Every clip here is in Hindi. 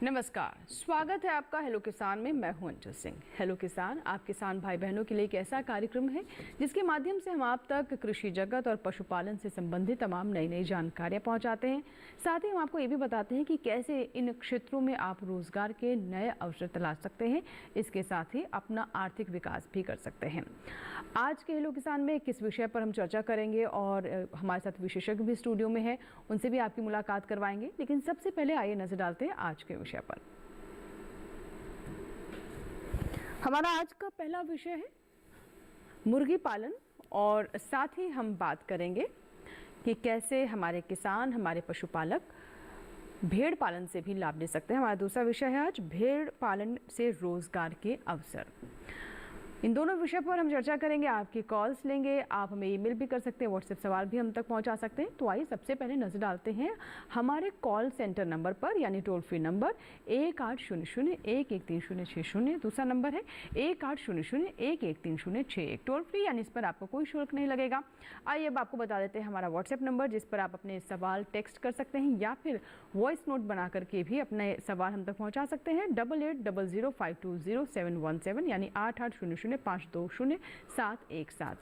नमस्कार, स्वागत है आपका हेलो किसान में। मैं हूं अंजू सिंह। हेलो किसान आप किसान भाई बहनों के लिए एक ऐसा कार्यक्रम है जिसके माध्यम से हम आप तक कृषि जगत और पशुपालन से संबंधित तमाम नई नई जानकारियां पहुंचाते हैं। साथ ही हम आपको ये भी बताते हैं कि कैसे इन क्षेत्रों में आप रोजगार के नए अवसर तलाश सकते हैं, इसके साथ ही अपना आर्थिक विकास भी कर सकते हैं। आज के हेलो किसान में किस विषय पर हम चर्चा करेंगे और हमारे साथ विशेषज्ञ भी स्टूडियो में है, उनसे भी आपकी मुलाकात करवाएंगे। लेकिन सबसे पहले आइए नजर डालते हैं आज के विषय पर। हमारा आज का पहला विषय है मुर्गी पालन और साथ ही हम बात करेंगे कि कैसे हमारे किसान, हमारे पशुपालक भेड़ पालन से भी लाभ ले सकते हैं। हमारा दूसरा विषय है आज भेड़ पालन से रोजगार के अवसर। इन दोनों विषय पर हम चर्चा करेंगे, आपकी कॉल्स लेंगे, आप हमें ईमेल भी कर सकते हैं, व्हाट्सएप सवाल भी हम तक पहुंचा सकते हैं। तो आइए सबसे पहले नजर डालते हैं हमारे कॉल सेंटर नंबर पर, यानी टोल फ्री नंबर 1800-113060। दूसरा नंबर है 1800-113061। टोल फ्री यानी इस पर आपको कोई शुल्क नहीं लगेगा। आइए अब आपको बता देते हैं हमारा व्हाट्सएप नंबर, जिस पर आप अपने सवाल टेक्स्ट कर सकते हैं या फिर वॉइस नोट बना करके भी अपने सवाल हम तक पहुँचा सकते हैं। 8800520717 यानी 8800520717।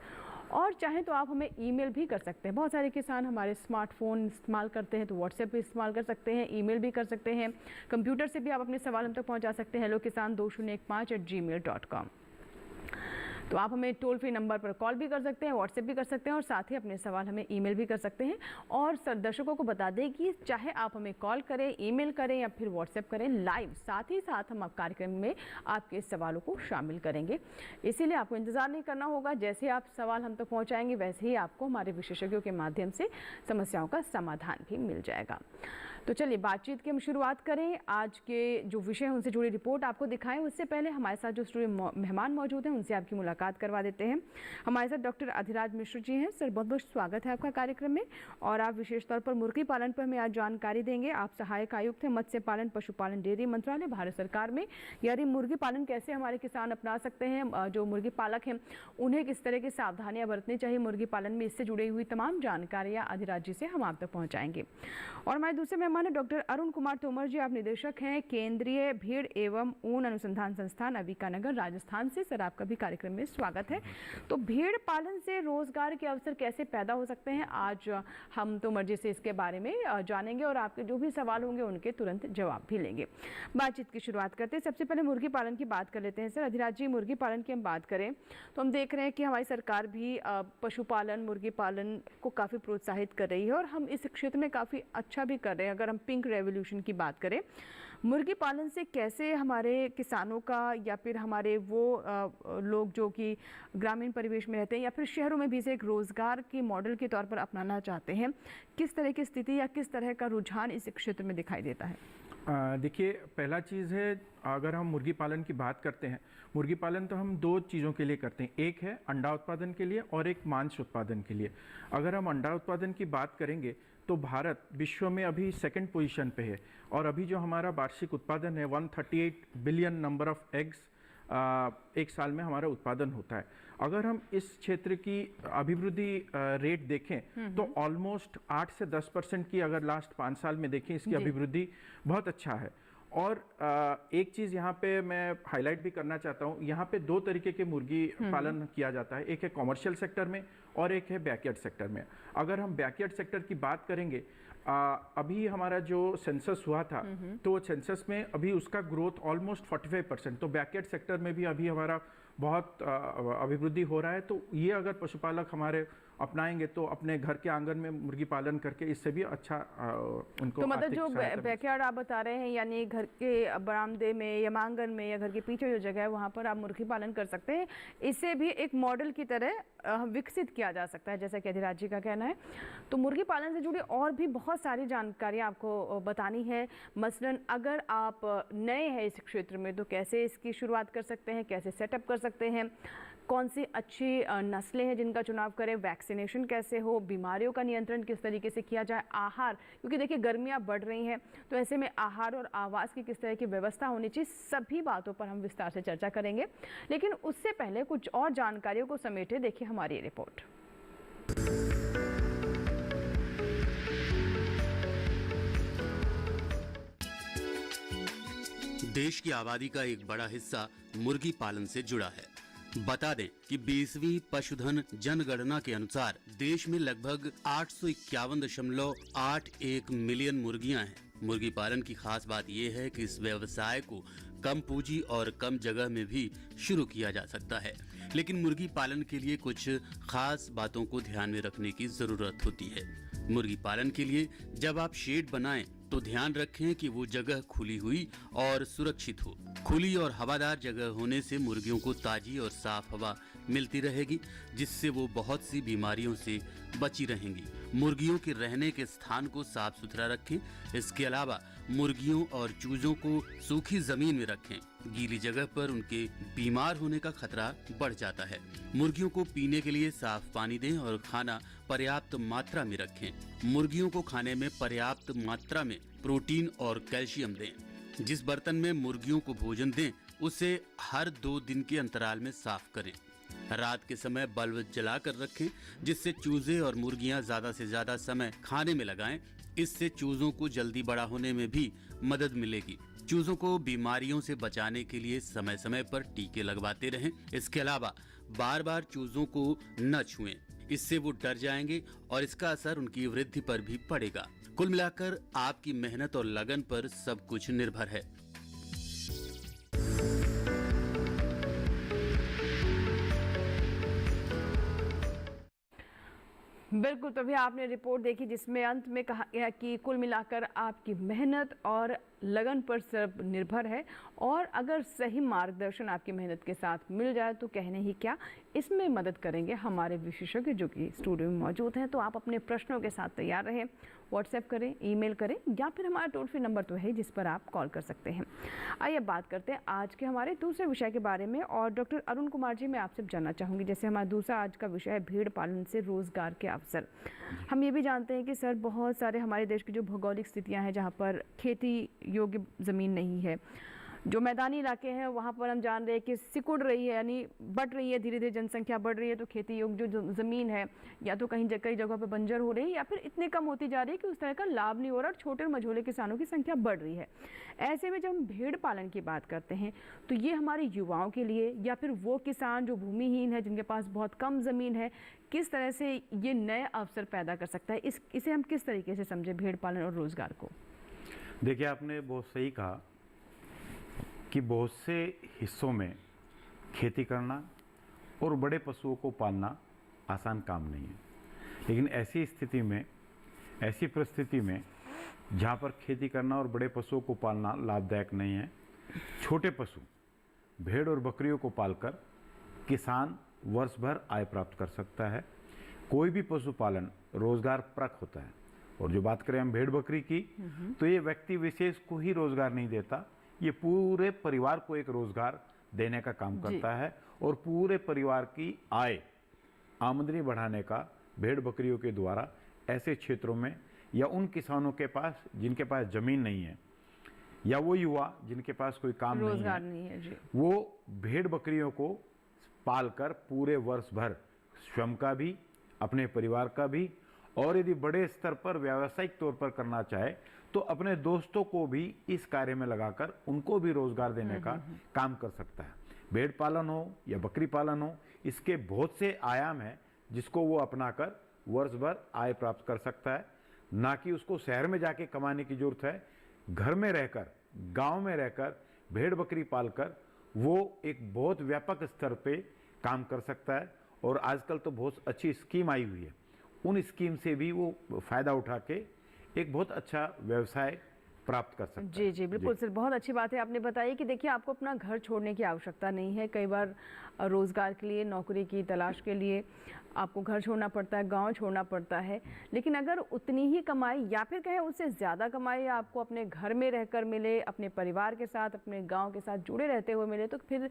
और चाहें तो आप हमें ईमेल भी कर सकते हैं। बहुत सारे किसान हमारे स्मार्टफोन इस्तेमाल करते हैं, तो व्हाट्सएप भी इस्तेमाल कर सकते हैं, ईमेल भी कर सकते हैं, कंप्यूटर से भी आप अपने सवाल हम तक पहुंचा सकते हैं। hellokisan2015@gmail.com। तो आप हमें टोल फ्री नंबर पर कॉल भी कर सकते हैं, व्हाट्सएप भी कर सकते हैं और साथ ही अपने सवाल हमें ईमेल भी कर सकते हैं। और दर्शकों को बता दें कि चाहे आप हमें कॉल करें, ईमेल करें या फिर व्हाट्सएप करें, लाइव साथ ही साथ हम कार्यक्रम में आपके सवालों को शामिल करेंगे। इसीलिए आपको इंतजार नहीं करना होगा। जैसे आप सवाल हम तक पहुँचाएंगे वैसे ही आपको हमारे विशेषज्ञों के माध्यम से समस्याओं का समाधान भी मिल जाएगा। तो चलिए बातचीत की हम शुरुआत करें। आज के जो विषय हैं उनसे जुड़ी रिपोर्ट आपको दिखाएं, उससे पहले हमारे साथ जो स्टूडियो मेहमान मौजूद हैं उनसे आपकी मुलाकात करवा देते हैं। हमारे साथ डॉक्टर अधिराज मिश्र जी हैं। सर बहुत बहुत स्वागत है आपका कार्यक्रम में। और आप विशेष तौर पर मुर्गी पालन पर हमें आज जानकारी देंगे। आप सहायक आयुक्त हैं मत्स्य पालन पशुपालन डेयरी मंत्रालय भारत सरकार में। यानी मुर्गी पालन कैसे हमारे किसान अपना सकते हैं, जो मुर्गी पालक हैं उन्हें किस तरह की सावधानियां बरतनी चाहिए मुर्गी पालन में, इससे जुड़ी हुई तमाम जानकारियां अधिराज जी से हम आप तक पहुंचाएंगे। और हमारे दूसरे मेहमान है डॉक्टर अरुण कुमार तोमर जी। आप निदेशक हैं केंद्रीय भीड़ एवं ऊन अनुसंधान संस्थान अबिकानगर राजस्थान से। सर आपका भी कार्यक्रम में स्वागत है। तो भेड़ पालन से रोजगार के अवसर कैसे पैदा हो सकते हैं, आज हम तोमर जी से इसके बारे में जानेंगे और आपके जो भी सवाल होंगे उनके तुरंत जवाब भी लेंगे। बातचीत की शुरुआत करते हैं। सबसे पहले मुर्गी पालन की बात कर लेते हैं। सर अधिराज जी, मुर्गी पालन की हम बात करें तो हम देख रहे हैं कि हमारी सरकार भी पशुपालन मुर्गी पालन को काफ़ी प्रोत्साहित कर रही है और हम इस क्षेत्र में काफ़ी अच्छा भी कर रहे हैं। अगर हम पिंक रेवोल्यूशन की बात करें, मुर्गी पालन से कैसे हमारे किसानों का या फिर हमारे वो लोग जो कि ग्रामीण परिवेश में रहते हैं या फिर शहरों में भी इसे एक रोजगार के मॉडल के तौर पर अपनाना चाहते हैं, किस तरह की स्थिति या किस तरह का रुझान इस क्षेत्र में दिखाई देता है? देखिए, पहला चीज़ है, अगर हम मुर्गी पालन की बात करते हैं, मुर्गी पालन तो हम दो चीज़ों के लिए करते हैं। एक है अंडा उत्पादन के लिए और एक मांस उत्पादन के लिए। अगर हम अंडा उत्पादन की बात करेंगे तो भारत विश्व में अभी सेकंड पोजीशन पे है और अभी जो हमारा वार्षिक उत्पादन है 138 बिलियन नंबर ऑफ एग्स एक साल में हमारा उत्पादन होता है। अगर हम इस क्षेत्र की अभिवृद्धि रेट देखें तो ऑलमोस्ट 8 से 10% की, अगर लास्ट 5 साल में देखें, इसकी अभिवृद्धि बहुत अच्छा है। और एक चीज़ यहाँ पे मैं हाईलाइट भी करना चाहता हूँ, यहाँ पे दो तरीके के मुर्गी पालन किया जाता है। एक है कॉमर्शियल सेक्टर में और एक है बैकयार्ड सेक्टर में। अगर हम बैकयार्ड सेक्टर की बात करेंगे, अभी हमारा जो सेंसस हुआ था तो सेंसस में अभी उसका ग्रोथ ऑलमोस्ट 45%, तो बैकयार्ड सेक्टर में भी अभी हमारा बहुत अभिवृद्धि हो रहा है। तो ये अगर पशुपालक हमारे अपनाएंगे तो अपने घर के आंगन में मुर्गी पालन करके इससे भी अच्छा उनको तो मतलब आर्थिक जो सहायता मिल बैकयार्ड आप बता रहे हैं, यानी घर के बरामदे में या आंगन में या घर के पीछे जो जगह है वहाँ पर आप मुर्गी पालन कर सकते हैं। इसे भी एक मॉडल की तरह विकसित किया जा सकता है, जैसा कि अधिराज जी का कहना है। तो मुर्गी पालन से जुड़ी और भी बहुत सारी जानकारियाँ आपको बतानी है। मसलन अगर आप नए हैं इस क्षेत्र में तो कैसे इसकी शुरुआत कर सकते हैं, कैसे सेटअप कर सकते हैं, कौन सी अच्छी नस्लें हैं जिनका चुनाव करें, वैक्सीनेशन कैसे हो, बीमारियों का नियंत्रण किस तरीके से किया जाए, आहार, क्योंकि देखिए गर्मियां बढ़ रही हैं तो ऐसे में आहार और आवास की किस तरह की व्यवस्था होनी चाहिए, सभी बातों पर हम विस्तार से चर्चा करेंगे। लेकिन उससे पहले कुछ और जानकारियों को समेटे देखिए हमारी ये रिपोर्ट। देश की आबादी का एक बड़ा हिस्सा मुर्गी पालन से जुड़ा है। बता दें कि 20वीं पशुधन जनगणना के अनुसार देश में लगभग 851.81 मिलियन मुर्गियां हैं। मुर्गी पालन की खास बात यह है कि इस व्यवसाय को कम पूंजी और कम जगह में भी शुरू किया जा सकता है, लेकिन मुर्गी पालन के लिए कुछ खास बातों को ध्यान में रखने की जरूरत होती है। मुर्गी पालन के लिए जब आप शेड बनाएं तो ध्यान रखें कि वो जगह खुली हुई और सुरक्षित हो। खुली और हवादार जगह होने से मुर्गियों को ताजी और साफ हवा मिलती रहेगी, जिससे वो बहुत सी बीमारियों से बची रहेंगी। मुर्गियों के रहने के स्थान को साफ सुथरा रखें। इसके अलावा मुर्गियों और चूजों को सूखी जमीन में रखें। गीली जगह पर उनके बीमार होने का खतरा बढ़ जाता है। मुर्गियों को पीने के लिए साफ पानी दें और खाना पर्याप्त मात्रा में रखें। मुर्गियों को खाने में पर्याप्त मात्रा में प्रोटीन और कैल्शियम दें। जिस बर्तन में मुर्गियों को भोजन दें उसे हर 2 दिन के अंतराल में साफ करें। रात के समय बल्ब जलाकर रखें, जिससे चूजे और मुर्गियां ज्यादा से ज्यादा समय खाने में लगाएं। इससे चूजों को जल्दी बड़ा होने में भी मदद मिलेगी। चूजों को बीमारियों से बचाने के लिए समय समय पर टीके लगवाते रहें। इसके अलावा बार बार चूजों को न छुएं, इससे वो डर जाएंगे और इसका असर उनकी वृद्धि पर भी पड़ेगा। कुल मिलाकर आपकी मेहनत और लगन पर सब कुछ निर्भर है। बिल्कुल, तभी आपने रिपोर्ट देखी जिसमें अंत में कहा गया कि कुल मिलाकर आपकी मेहनत और लगन पर सब निर्भर है, और अगर सही मार्गदर्शन आपकी मेहनत के साथ मिल जाए तो कहने ही क्या, इसमें मदद करेंगे हमारे विशेषज्ञ जो कि स्टूडियो में मौजूद हैं। तो आप अपने प्रश्नों के साथ तैयार रहें, व्हाट्सएप करें, ईमेल करें, या फिर हमारा टोल फ्री नंबर तो है जिस पर आप कॉल कर सकते हैं। आइए बात करते हैं आज के हमारे दूसरे विषय के बारे में। और डॉक्टर अरुण कुमार जी, मैं आपसे जानना चाहूँगी, जैसे हमारा दूसरा आज का विषय है भेड़ पालन से रोजगार के अवसर। हम ये भी जानते हैं कि सर बहुत सारे हमारे देश की जो भौगोलिक स्थितियाँ हैं जहाँ पर खेती योग्य ज़मीन नहीं है, जो मैदानी इलाके हैं वहाँ पर हम जान रहे हैं कि सिकुड़ रही है, यानी बढ़ रही है, धीरे धीरे जनसंख्या बढ़ रही है, तो खेती योग्य जो ज़मीन है या तो कई जगहों पर बंजर हो रही है या फिर इतने कम होती जा रही है कि उस तरह का लाभ नहीं हो रहा और छोटे और मझोले किसानों की संख्या बढ़ रही है। ऐसे में जब हम भेड़ पालन की बात करते हैं तो ये हमारे युवाओं के लिए या फिर वो किसान जो भूमिहीन है, जिनके पास बहुत कम ज़मीन है, किस तरह से ये नए अवसर पैदा कर सकता है, इसे हम किस तरीके से समझें भेड़ पालन और रोज़गार को? देखिए, आपने बहुत सही कहा कि बहुत से हिस्सों में खेती करना और बड़े पशुओं को पालना आसान काम नहीं है। लेकिन ऐसी स्थिति में, ऐसी परिस्थिति में जहाँ पर खेती करना और बड़े पशुओं को पालना लाभदायक नहीं है, छोटे पशु भेड़ और बकरियों को पालकर किसान वर्ष भर आय प्राप्त कर सकता है। कोई भी पशुपालन रोजगार परक होता है। और जो बात करें हम भेड़ बकरी की, तो ये व्यक्ति विशेष को ही रोजगार नहीं देता, ये पूरे परिवार को एक रोजगार देने का काम करता है और पूरे परिवार की आमदनी बढ़ाने का भेड़ बकरियों के द्वारा ऐसे क्षेत्रों में, या उन किसानों के पास जिनके पास जमीन नहीं है, या वो युवा जिनके पास कोई काम नहीं है जी, वो भेड़ बकरियों को पालकर पूरे वर्ष भर स्वयं का भी, अपने परिवार का भी, और यदि बड़े स्तर पर व्यावसायिक तौर पर करना चाहे तो अपने दोस्तों को भी इस कार्य में लगाकर उनको भी रोजगार देने का काम कर सकता है। भेड़ पालन हो या बकरी पालन हो, इसके बहुत से आयाम हैं जिसको वो अपनाकर वर्ष भर आय प्राप्त कर सकता है। ना कि उसको शहर में जाके कमाने की जरूरत है, घर में रहकर, गांव में रहकर भेड़ बकरी पालकर वो एक बहुत व्यापक स्तर पे काम कर सकता है और आजकल तो बहुत अच्छी स्कीम आई हुई है, उन स्कीम से भी वो फ़ायदा उठा के एक बहुत अच्छा व्यवसाय प्राप्त कर सकते हैं। जी जी बिल्कुल सर, बहुत अच्छी बात है आपने बताई कि देखिए आपको अपना घर छोड़ने की आवश्यकता नहीं है। कई बार रोज़गार के लिए, नौकरी की तलाश के लिए आपको घर छोड़ना पड़ता है, गांव छोड़ना पड़ता है, लेकिन अगर उतनी ही कमाई या फिर कहें उससे ज़्यादा कमाई आपको अपने घर में रहकर मिले, अपने परिवार के साथ, अपने गांव के साथ जुड़े रहते हुए मिले, तो फिर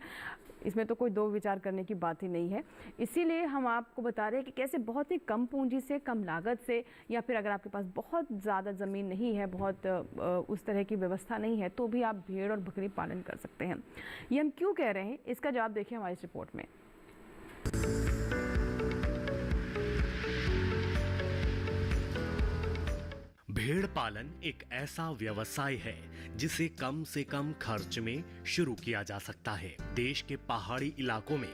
इसमें तो कोई दो विचार करने की बात ही नहीं है। इसीलिए हम आपको बता रहे हैं कि कैसे बहुत ही कम पूंजी से, कम लागत से, या फिर अगर आपके पास बहुत ज़्यादा ज़मीन नहीं है, बहुत उस तरह की व्यवस्था नहीं है, तो भी आप भेड़ और बकरी पालन कर सकते हैं। ये हम क्यों कह रहे हैं, इसका जवाब देखिए हमारी इस रिपोर्ट में। भेड़ पालन एक ऐसा व्यवसाय है जिसे कम से कम खर्च में शुरू किया जा सकता है। देश के पहाड़ी इलाकों में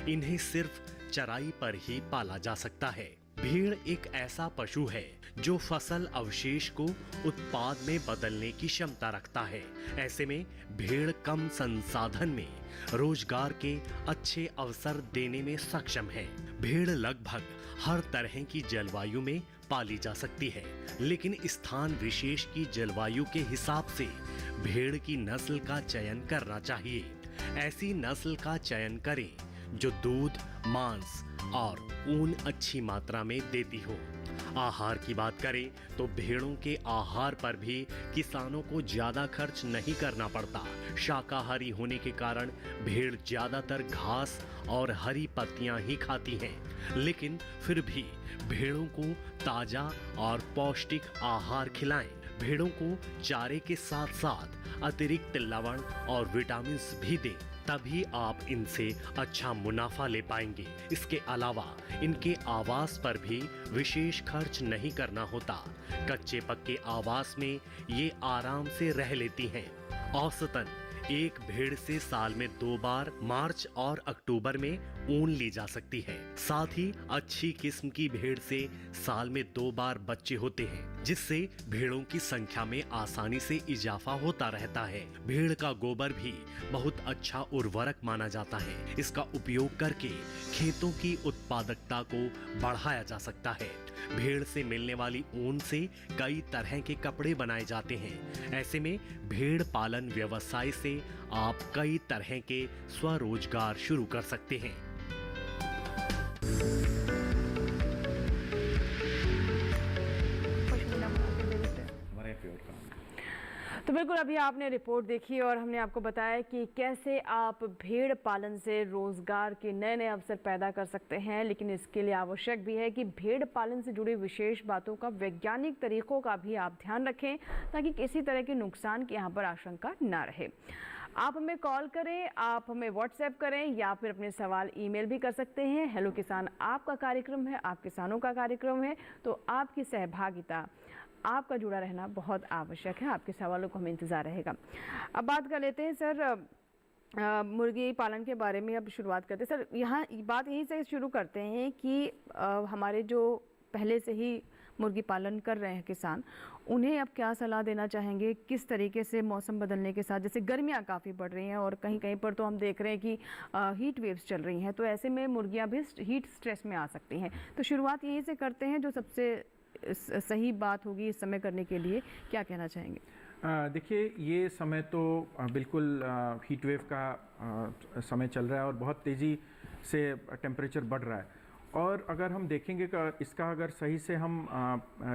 इन्हें सिर्फ चराई पर ही पाला जा सकता है। भेड़ एक ऐसा पशु है जो फसल अवशेष को उत्पाद में बदलने की क्षमता रखता है। ऐसे में भेड़ कम संसाधन में रोजगार के अच्छे अवसर देने में सक्षम है। भेड़ लगभग हर तरह की जलवायु में पाली जा सकती है, लेकिन स्थान विशेष की जलवायु के हिसाब से भेड़ की नस्ल का चयन करना चाहिए। ऐसी नस्ल का चयन करें जो दूध, मांस और ऊन अच्छी मात्रा में देती हो। आहार की बात करें तो भेड़ों के आहार पर भी किसानों को ज्यादा खर्च नहीं करना पड़ता। शाकाहारी होने के कारण भेड़ ज्यादातर घास और हरी पत्तियां ही खाती हैं, लेकिन फिर भी भेड़ों को ताजा और पौष्टिक आहार खिलाएं। भेड़ों को चारे के साथ साथ अतिरिक्त लवण और विटामिन भी दें, तभी आप इनसे अच्छा मुनाफा ले पाएंगे। इसके अलावा इनके आवास पर भी विशेष खर्च नहीं करना होता। कच्चे पक्के आवास में ये आराम से रह लेती हैं। औसतन एक भेड़ से साल में 2 बार मार्च और अक्टूबर में ऊन ली जा सकती है। साथ ही अच्छी किस्म की भेड़ से साल में 2 बार बच्चे होते हैं, जिससे भेड़ों की संख्या में आसानी से इजाफा होता रहता है। भेड़ का गोबर भी बहुत अच्छा उर्वरक माना जाता है। इसका उपयोग करके खेतों की उत्पादकता को बढ़ाया जा सकता है। भेड़ से मिलने वाली ऊन से कई तरह के कपड़े बनाए जाते हैं। ऐसे में भेड़ पालन व्यवसाय से आप कई तरह के स्वरोजगार शुरू कर सकते हैं। तो बिल्कुल अभी आपने रिपोर्ट देखी और हमने आपको बताया कि कैसे आप भेड़ पालन से रोजगार के नए नए अवसर पैदा कर सकते हैं, लेकिन इसके लिए आवश्यक भी है कि भेड़ पालन से जुड़ी विशेष बातों का, वैज्ञानिक तरीकों का भी आप ध्यान रखें, ताकि किसी तरह के नुकसान की यहाँ पर आशंका ना रहे। आप हमें कॉल करें, आप हमें व्हाट्सएप करें, या फिर अपने सवाल ईमेल भी कर सकते हैं। हेलो किसान आपका कार्यक्रम है, आप किसानों का कार्यक्रम है, तो आपकी सहभागिता, आपका जुड़ा रहना बहुत आवश्यक है। आपके सवालों को हमें इंतज़ार रहेगा। अब बात कर लेते हैं सर मुर्गी पालन के बारे में। अब शुरुआत करते हैं सर, यहाँ बात यहीं से शुरू करते हैं कि हमारे जो पहले से ही मुर्गी पालन कर रहे हैं किसान, उन्हें अब क्या सलाह देना चाहेंगे, किस तरीके से मौसम बदलने के साथ, जैसे गर्मियाँ काफ़ी बढ़ रही हैं और कहीं कहीं पर तो हम देख रहे हैं कि हीट वेव्स चल रही हैं, तो ऐसे में मुर्गियाँ भी हीट स्ट्रेस में आ सकती हैं। तो शुरुआत यहीं से करते हैं, जो सबसे सही बात होगी इस समय करने के लिए, क्या कहना चाहेंगे? देखिए, ये समय तो बिल्कुल हीट वेव का समय चल रहा है और बहुत तेज़ी से टेम्परेचर बढ़ रहा है। और अगर हम देखेंगे कि इसका अगर सही से हम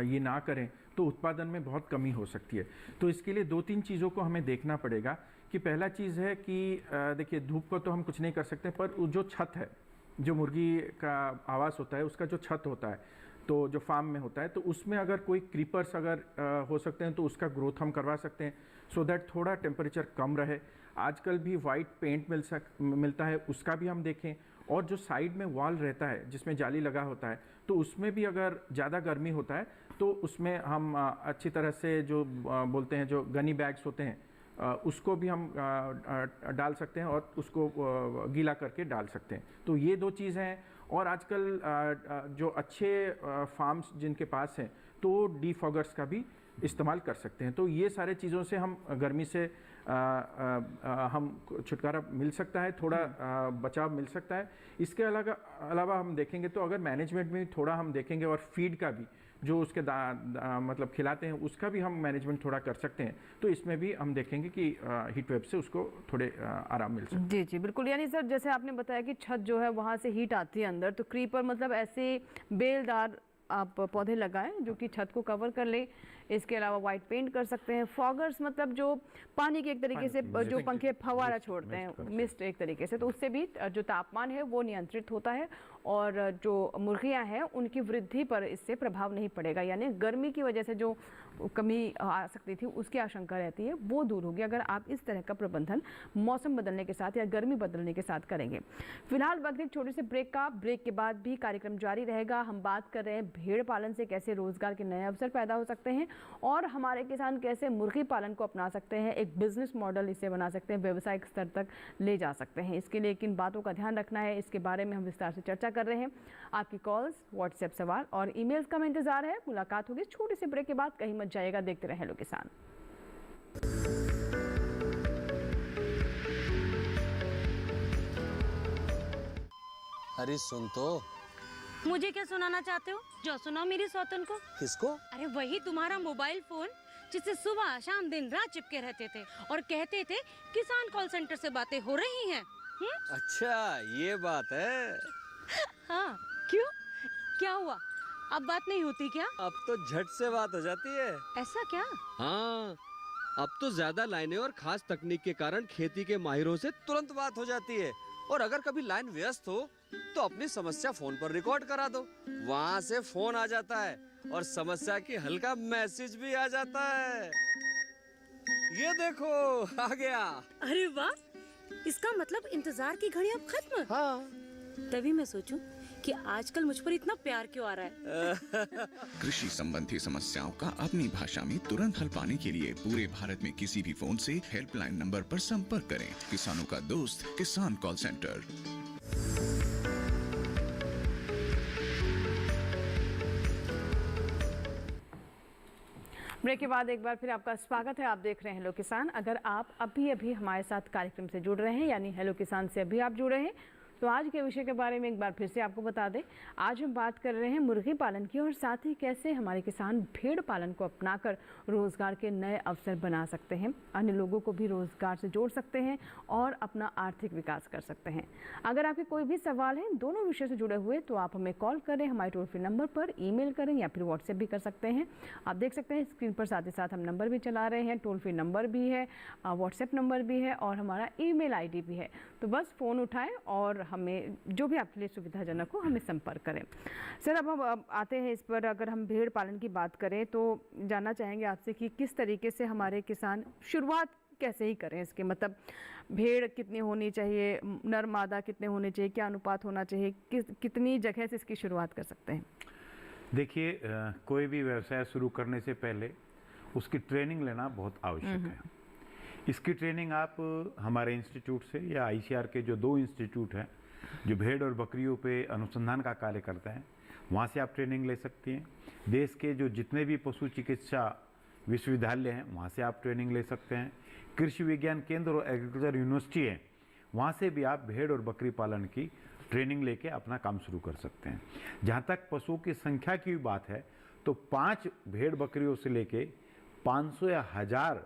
ये ना करें तो उत्पादन में बहुत कमी हो सकती है। तो इसके लिए 2-3 चीज़ों को हमें देखना पड़ेगा। कि पहला चीज़ है कि देखिए, धूप को तो हम कुछ नहीं कर सकते, पर जो छत है, जो मुर्गी का आवास होता है, उसका जो छत होता है, तो जो फार्म में होता है, तो उसमें अगर कोई क्रीपर्स अगर हो सकते हैं तो उसका ग्रोथ हम करवा सकते हैं, सो दैट थोड़ा टेम्परेचर कम रहे। आजकल भी वाइट पेंट मिलता है, उसका भी हम देखें। और जो साइड में वॉल रहता है जिसमें जाली लगा होता है, तो उसमें भी अगर ज़्यादा गर्मी होता है तो उसमें हम अच्छी तरह से जो बोलते हैं, जो गनी बैग्स होते हैं, उसको भी हम डाल सकते हैं और उसको गीला करके डाल सकते हैं। तो ये 2 चीज़ें हैं। और आजकल जो अच्छे फार्म्स जिनके पास हैं, तो डीफॉगर्स का भी इस्तेमाल कर सकते हैं। तो ये सारे चीज़ों से हम गर्मी से हम छुटकारा मिल सकता है, थोड़ा बचाव मिल सकता है। इसके अलावा हम देखेंगे तो अगर मैनेजमेंट में थोड़ा हम देखेंगे और फीड का भी जो उसके मतलब खिलाते हैं उसका भी हम मैनेजमेंट थोड़ा कर सकते हैं, तो इसमें भी हम देखेंगे कि हीट वेव से उसको थोड़े आराम मिल सकता है। जी जी बिल्कुल। यानी सर जैसे आपने बताया कि छत जो है वहाँ से हीट आती है अंदर, तो क्रीपर मतलब ऐसे बेलदार आप पौधे लगाएं जो कि छत को कवर कर ले। इसके अलावा वाइट पेंट कर सकते हैं। फॉगर्स मतलब जो पानी के एक तरीके से जो पंखे फवारा छोड़ते हैं, मिस्ट एक तरीके से, तो उससे भी जो तापमान है वो नियंत्रित होता है और जो मुर्गियां हैं उनकी वृद्धि पर इससे प्रभाव नहीं पड़ेगा। यानी गर्मी की वजह से जो कमी आ सकती थी उसकी आशंका रहती है वो दूर होगी अगर आप इस तरह का प्रबंधन मौसम बदलने के साथ या गर्मी बदलने के साथ करेंगे। फिलहाल वक्त एक छोटे से ब्रेक के बाद भी कार्यक्रम जारी रहेगा। हम बात कर रहे हैं भेड़ पालन से कैसे रोजगार के नए अवसर पैदा हो सकते हैं और हमारे किसान कैसे मुर्गी पालन को अपना सकते हैं, एक बिजनेस मॉडल इसे बना सकते हैं, व्यावसायिक स्तर तक ले जा सकते हैं। इसके लिए किन बातों का ध्यान रखना है इसके बारे में हम विस्तार से चर्चा कर रहे हैं। आपकी कॉल्स, व्हाट्सएप सवाल और ईमेल्स का इंतजार है। मुलाकात होगी छोटे से ब्रेक के बाद, कहीं मत जाइएगा, देखते रहें हेलो किसान। अरे सुन तो। मुझे क्या सुनाना चाहते हो? जो सुनाओ मेरी सौतन को। किसको? अरे वही तुम्हारा मोबाइल फोन जिससे सुबह शाम दिन रात चिपके रहते थे और कहते थे किसान कॉल सेंटर से बातें हो रही हैं। अच्छा ये बात है। हाँ क्यों, क्या हुआ? अब बात नहीं होती क्या? अब तो झट से बात हो जाती है। ऐसा क्या? हाँ अब तो ज्यादा लाइनें और खास तकनीक के कारण खेती के माहिरों से तुरंत बात हो जाती है। और अगर कभी लाइन व्यस्त हो तो अपनी समस्या फोन पर रिकॉर्ड करा दो, वहाँ से फोन आ जाता है और समस्या की हल का मैसेज भी आ जाता है। ये देखो आ गया। अरे वाह, इसका मतलब इंतजार की घड़ी अब खत्म। हाँ तभी मैं सोचूं कि आजकल मुझ पर इतना प्यार क्यों आ रहा है। कृषि संबंधी समस्याओं का अपनी भाषा में तुरंत हल पाने के लिए पूरे भारत में किसी भी फोन से हेल्पलाइन नंबर पर संपर्क करें। किसानों का दोस्त किसान कॉल सेंटर। ब्रेक के बाद एक बार फिर आपका स्वागत है। आप देख रहे हैं हेलो किसान। अगर आप अभी हमारे साथ कार्यक्रम से जुड़ रहे हैं यानी हेलो किसान से अभी आप जुड़े हैं तो आज के विषय के बारे में एक बार फिर से आपको बता दें। आज हम बात कर रहे हैं मुर्गी पालन की और साथ ही कैसे हमारे किसान भेड़ पालन को अपनाकर रोजगार के नए अवसर बना सकते हैं, अन्य लोगों को भी रोजगार से जोड़ सकते हैं और अपना आर्थिक विकास कर सकते हैं। अगर आपके कोई भी सवाल है दोनों विषय से जुड़े हुए तो आप हमें कॉल करें, हमारे टोल फ्री नंबर पर ईमेल करें या फिर व्हाट्सएप भी कर सकते हैं। आप देख सकते हैं स्क्रीन पर साथ ही साथ हम नंबर भी चला रहे हैं, टोल फ्री नंबर भी है, व्हाट्सएप नंबर भी है और हमारा ईमेल आईडी भी है। तो बस फ़ोन उठाएं और हमें जो भी आपके लिए सुविधाजनक हो हमें संपर्क करें। सर अब हम आते हैं इस पर, अगर हम भेड़ पालन की बात करें तो जानना चाहेंगे आपसे कि किस तरीके से हमारे किसान शुरुआत कैसे ही करें इसके, मतलब भेड़ कितनी होनी चाहिए, नर मादा कितने होने चाहिए, क्या अनुपात होना चाहिए, कितनी जगह से इसकी शुरुआत कर सकते हैं? देखिए कोई भी व्यवसाय शुरू करने से पहले उसकी ट्रेनिंग लेना बहुत आवश्यक है। इसकी ट्रेनिंग आप हमारे इंस्टीट्यूट से या आईसीआर के जो 2 इंस्टीट्यूट हैं जो भेड़ और बकरियों पे अनुसंधान का कार्य करते हैं वहाँ से आप ट्रेनिंग ले सकती हैं। देश के जो जितने भी पशु चिकित्सा विश्वविद्यालय हैं वहाँ से आप ट्रेनिंग ले सकते हैं। कृषि विज्ञान केंद्र और एग्रीकल्चर यूनिवर्सिटी है वहाँ से भी आप भेड़ और बकरी पालन की ट्रेनिंग लेके अपना काम शुरू कर सकते हैं। जहाँ तक पशुओं की संख्या की बात है तो 5 भेड़ बकरियों से लेके 500 या 1000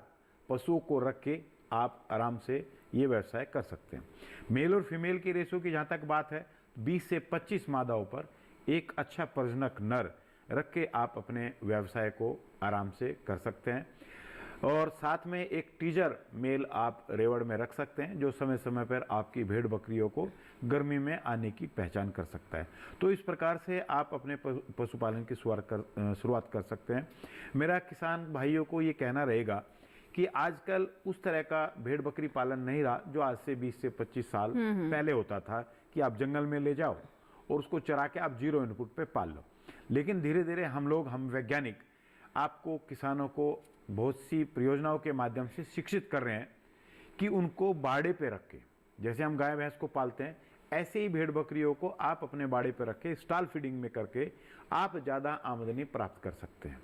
पशुओं को रख के आप आराम से ये व्यवसाय कर सकते हैं। मेल और फीमेल की रेशो की जहाँ तक बात है 20 से 25 मादाओं पर एक अच्छा प्रजनक नर रख के आप अपने व्यवसाय को आराम से कर सकते हैं। और साथ में एक टीजर मेल आप रेवड़ में रख सकते हैं जो समय समय पर आपकी भेड़ बकरियों को गर्मी में आने की पहचान कर सकता है। तो इस प्रकार से आप अपने पशुपालन की शुरुआत कर सकते हैं। मेरा किसान भाइयों को ये कहना रहेगा कि आजकल उस तरह का भेड़ बकरी पालन नहीं रहा जो आज से 20 से 25 साल पहले होता था कि आप जंगल में ले जाओ और उसको चरा के आप 0 इनपुट पे पाल लो। लेकिन धीरे धीरे हम वैज्ञानिक आपको किसानों को बहुत सी परियोजनाओं के माध्यम से शिक्षित कर रहे हैं कि उनको बाड़े पे रख के, जैसे हम गाय भैंस को पालते हैं ऐसे ही भेड़ बकरियों को आप अपने बाड़े पर रख के स्टॉल फीडिंग में करके आप ज़्यादा आमदनी प्राप्त कर सकते हैं।